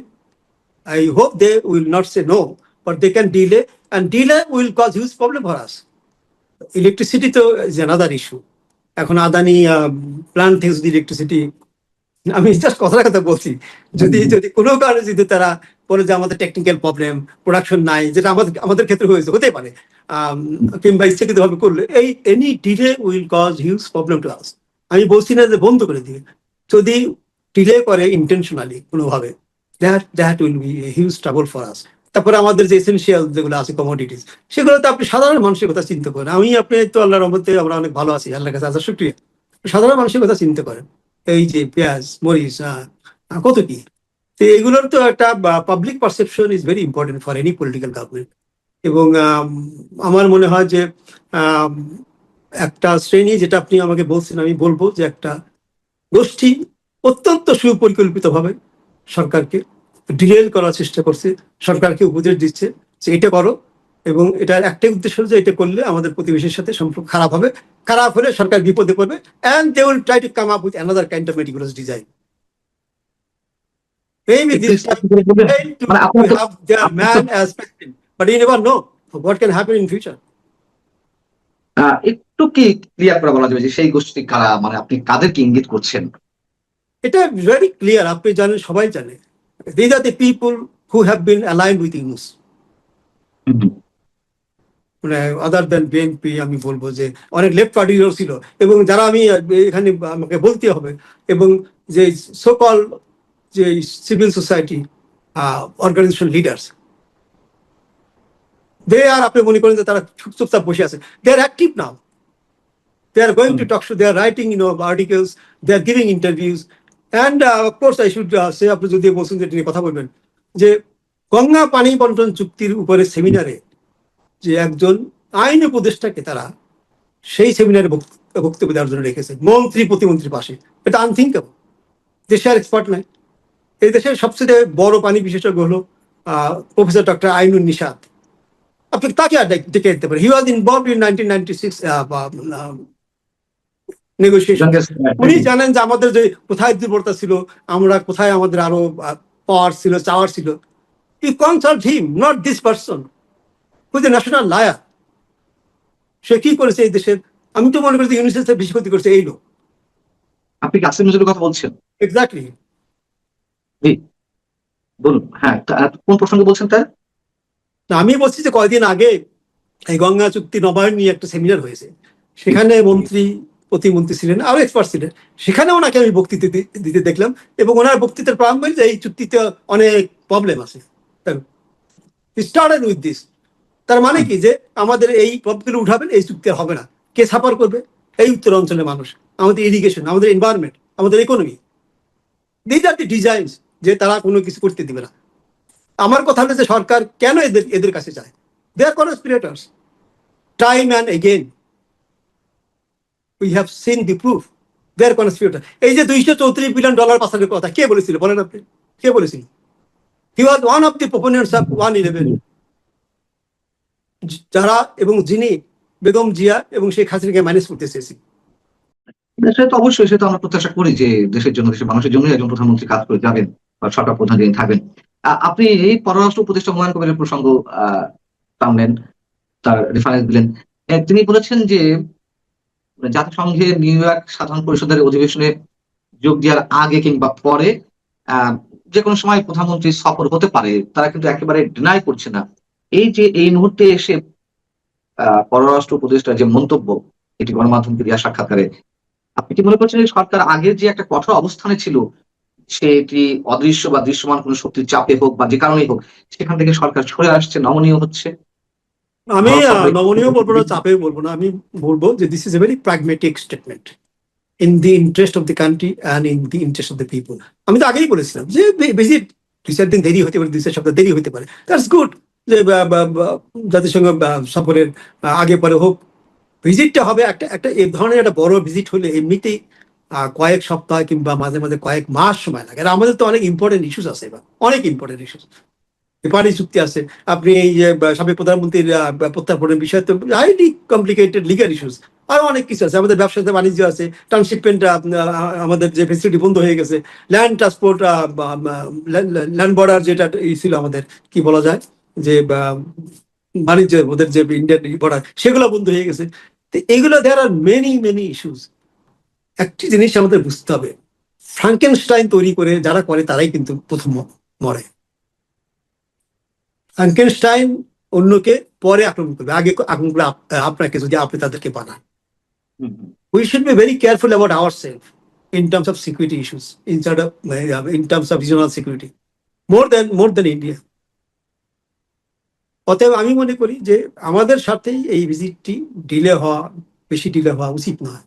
Speaker 3: I hope they will not say no, but they can delay, and delay will cause huge problem for us. Electricity to is another issue. এখন Adani plant থেকে যদি electricity আমি just কথার কথা বলছি, যদি যদি কোনো কারণে যদি তারা বলে যে আমাদের টেকনিক্যাল প্রবলেম, প্রোডাকশন নাই, যেটা আমাদের আমাদের ক্ষেত্রে হয়েছে, হতে পারে, কিংবা ইচ্ছাকৃত ভাবে করলে, এই any delay will cause huge problem to us. আমি বলছি না যে বন্ধ করে দিবে, যদি ডিলে করে ইন্টেনশনালি কোনোভাবে, that will be huge trouble for us. তারপরে আমাদের যে এসেনশিয়াল যেগুলো আছে কমোডিটিস, সেগুলো তো আপনি সাধারণ মানুষের কথা চিন্তা করেন। আমি আপনি তো আল্লাহর রহমতে আমরা অনেক ভালো আছি, আল্লাহর কাছে হাজার শুকরিয়া। সাধারণ মানুষের কথা চিন্তা করেন, এই যে পেঁয়াজ, মরিচ, কত কি। তো এগুলোর তো একটা public perception is very important for any political government. এবং আমার মনে হয় যে আম, একটা শ্রেণী, যেটা আপনি আমাকে বলছেন, আমি বলবো যে একটা গোষ্ঠী অত্যন্ত সুপরিকল্পিতভাবে সরকারকে ডিরেল করার চেষ্টা করছে, সরকারকে উপদেশ দিচ্ছে যে এটা করো, এবং এটার একটাই উদ্দেশ্য যে এটা করলে আমাদের প্রতিবেশীর সাথে সম্পর্ক খারাপ হবে, খারাপ হলে সরকার বিপদে পড়বে, and they will try to come up with another kind of meticulous design. Maybe
Speaker 4: একটু
Speaker 3: this time
Speaker 4: স্পষ্ট করে বলবেন?
Speaker 3: they to
Speaker 4: মানে আপনার তো
Speaker 3: have their
Speaker 4: আপনার তো
Speaker 3: man as president, but you never know what can happen in future.
Speaker 4: একটু কি ক্লিয়ার করে বলা যাবে যে সেই গোষ্ঠী কারা, মানে আপনি কাদেরকে ইঙ্গিত করছেন?
Speaker 3: এটা ভেরি ক্লিয়ার, আপনি জানেন, সবাই জানে, these are the people who have been aligned with Yunus. মানে আদার দেন বিএনপি, আমি বলবো যে অনেক লেফট পার্টিরও ছিল, এবং যারা আমি এখানে আমাকে বলতে হবে, এবং যে সোকল যে civil society organisation leaders, they are, আপনি মনে করেন যে তারা চুপচাপ বসে আছে, they are active now, they are going to talk show, they are writing articles, they are giving interviews, and of course I should say, আপনি যদি বলছেন যে তিনি কথা বলবেন, যে গঙ্গা পানি বন্টন চুক্তির উপরে সেমিনারে যে একজন আইন উপদেষ্টাকে তারা সেই সেমিনারে বক্তব্য দেওয়ার জন্য রেখেছে, মন্ত্রী প্রতিমন্ত্রীর পাশে। এটা আনথিঙ্কেবল। দেশে আর এক্সপার্ট নাই। এই দেশের সবচেয়ে বড় পানি বিশেষজ্ঞ হলো প্রফেসর ডক্টর আইনুন নিশাত। আপনি তাকে আর ডেকে দিতে পারেন। হি ওয়াজ ইনভলভড ইন 1996 নেগোসিয়েশন। উনি জানেন যে আমাদের যে কোথায় দুর্বলতা ছিল, আমরা কোথায় আমাদের আরো পাওয়ার ছিল, চাওয়ার ছিল। You consult him, not this person who is a national liar. সে কি করেছে এই দেশের? আমি তো মনে করি যে ইউনিসেফ বেশি ক্ষতি করেছে এই লোক।
Speaker 4: আপনি কি আসিফ নজরুলের কথা বলছেন?
Speaker 3: এক্স্যাক্টলি।
Speaker 4: জি বলুন। হ্যাঁ, কোন প্রসঙ্গে বলছেন তার?
Speaker 3: আমি বলছি যে কয়েকদিন আগে এই গঙ্গা চুক্তি নবায়ন নিয়ে একটা সেমিনার হয়েছে, সেখানে মন্ত্রী প্রতিমন্ত্রী ছিলেন, আরো এক্সপার্ট ছিলেন। সেখানে ওনাকে আমি বক্তৃতা দিতে দেখলাম, এবং ওনার বক্তৃতার প্রারম্ভে যে এই চুক্তিতে অনেক প্রবলেম আছে, স্টার্টেড উইথ দিস। তার মানে কি, যে আমাদের এই প্রবলেমগুলো উঠাবেন, এই চুক্তি আর হবে না। কে সাফার করবে? এই উত্তর অঞ্চলের মানুষ, আমাদের ইরিগেশন, আমাদের এনভায়রনমেন্ট, আমাদের economy. This are the designs, যে তারা কোনো কিছু করতে দিবে না। আমার কথা হলো যে সরকার কেন এদের কাছে যায়? They are conspirators, time and again we have seen the proof they are conspirator. এই যে $234 বিলিয়ন পাচারের কথা কে বলেছিল বলেন আপনি? কে বলেছিল? He was one of the proponents of 111, যারা এবং যিনি বেগম জিয়া এবং শেখ হাসিনাকে ম্যানেজ করতে চেয়েছি।
Speaker 4: সেটা তো অবশ্যই, সেটা আমরা প্রত্যাশা করি যে দেশের জন্য, দেশের মানুষের জন্য একজন প্রধানমন্ত্রী কাজ করে যাবেন বা সরকার প্রধান যিনি থাকবেন। আপনি এই পররাষ্ট্র উপদেষ্টা হুমায়ুন কবিরের প্রসঙ্গ টানলেন, তার রেফারেন্স দিলেন। তিনি বলেছেন যে জাতিসংঘের নিউ ইয়র্ক সাধারণ পরিষদের অধিবেশনে যোগ দেওয়ার আগে কিংবা পরে যে কোনো সময় প্রধানমন্ত্রী সফর হতে পারে, তারা কিন্তু একেবারে ডিনাই করছে না। এই যে এই মুহূর্তে এসে পররাষ্ট্র উপদেষ্টার যে মন্তব্য, এটি গণমাধ্যমকে দেওয়া সাক্ষাৎকারে, আপনি কি মনে করছেন যে সরকার আগের যে একটা কঠোর অবস্থানে ছিল, সেটি অদৃশ্য বা দৃশ্যমান কোনো শক্তির চাপে হোক বা যে কারণেই হোক, সেখান থেকে সরকার সরে আসছে, নমনীয় হচ্ছে?
Speaker 3: আমি নমনীয় বলবো না, চাপে বলবো না, আমি বলবো যে this is a very pragmatic statement in the interest of the country and in the interest of the people. আমি তো আগেই বলেছিলাম যে ভিজিট 2-4 দিন দেরি হতে পারে, 2-4 সপ্তাহ দেরি হতে পারে, দ্যাটস গুড। যে জাতিসংঘ সফরের আগে পরে হোক, ভিজিটটা হবে একটা একটা এই ধরনের একটা বড় ভিজিট হলে এমনিতেই কয়েক সপ্তাহ কিংবা মাঝে মাঝে কয়েক মাস সময় লাগে। আর আমাদের তো অনেক ইম্পর্টেন্ট ইস্যুস আছে, এবার অনেক ইম্পর্টেন্ট ইস্যুস, পানি চুক্তি আছে, আপনি এই যে সাবেক প্রধানমন্ত্রীর প্রত্যার্পণের বিষয় তো হাইলি কমপ্লিকেটেড লিগাল ইস্যুস, আরো অনেক কিছু আছে। আমাদের ব্যবসাতে বাণিজ্য আছে, ট্রান্সশিপমেন্ট, আমাদের যে ফেসিলিটি বন্ধ হয়ে গেছে, ল্যান্ড ট্রান্সপোর্ট, ল্যান্ড বর্ডার যেটা ছিল আমাদের, কি বলা যায়, যে বাণিজ্য, ওদের যে ইন্ডিয়ান বর্ডার, সেগুলো বন্ধ হয়ে গেছে। তো এইগুলো দেয়ার আর মেনি মেনি ইস্যুস। একটি জিনিস আমাদের বুঝতে হবে, ফ্রাঙ্কেনস্টাইন তৈরি করে যারা করে তারাই কিন্তু প্রথম মরে। ফ্রাঙ্কেনস্টাইন অন্যকে পরে আক্রমণ করবে, আগে আক্রমণ করে আপনাকে, যদি আপনি তাদেরকে বানান।
Speaker 4: হুম, হুম।
Speaker 3: We should be very careful about ourselves in terms of security issues, in terms of regional security, more than India. অতএব আমি মনে করি যে আমাদের সাথেই এই ভিজিটটি বেশি ডিলে হওয়া উচিত নয়।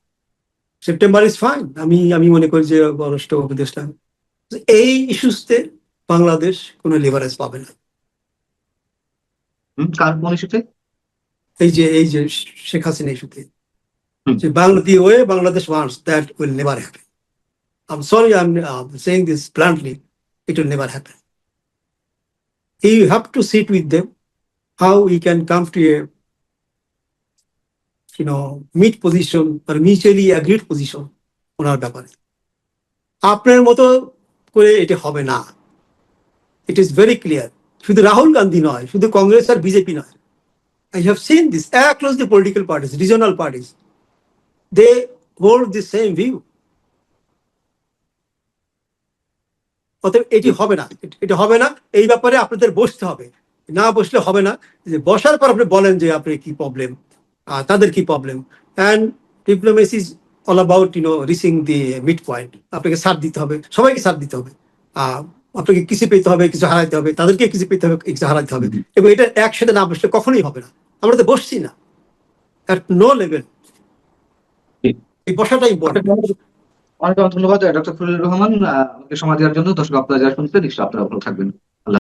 Speaker 3: September is fine. আমি মনে করি যে পররাষ্ট্র উপদেষ্টা এই ইস্যুতে বাংলাদেশ কোনো লিভারেজ পাবে না।
Speaker 4: কার কোন ইস্যুতে?
Speaker 3: এই যে শেখ হাসিনা ইস্যুতে,
Speaker 4: হুম।
Speaker 3: যে Bangladesh wants, that will never happen. I'm sorry, I'm saying this bluntly. It will never happen. You have to sit with them, how we can come to a meet position or mutually agreed position ওনার ব্যাপারে। আপনার মতো করে এটা হবে না। It is very clear. শুধু রাহুল গান্ধী নয়, শুধু কংগ্রেস আর বিজেপি নয়। I have seen this across the political parties, regional parties. They hold the same view. অতএব এটি হবে না, এটা হবে না। এই ব্যাপারে আপনাদের বসতে হবে, না বসলে হবে না। যে বসার পর আপনি বলেন যে আপনার কি প্রবলেম, তাদের কি problem. And diplomacy is all about reaching the mid point. আপনাকে সাথ দিতে হবে, সবাইকে সাথ দিতে হবে। আপনাকে কিছু পেতে হবে, কিছু হারাইতে হবে, তাদেরকে কিছু পেতে হবে, কিছু হারাইতে হবে। এবং এটা একসাথে না বসলে কখনোই হবে না। আমরা তো বসছি না, অ্যাট নো লেভেল। এই বসাটা ইম্পর্টেন্ট।
Speaker 4: অনেক ধন্যবাদ ডক্টর খলিলুর রহমান, আমাকে সময় দেওয়ার জন্য। দর্শক, আপনারা যারা শুনছেন, নিশ্চয়ই আপনারা ভালো থাকবেন।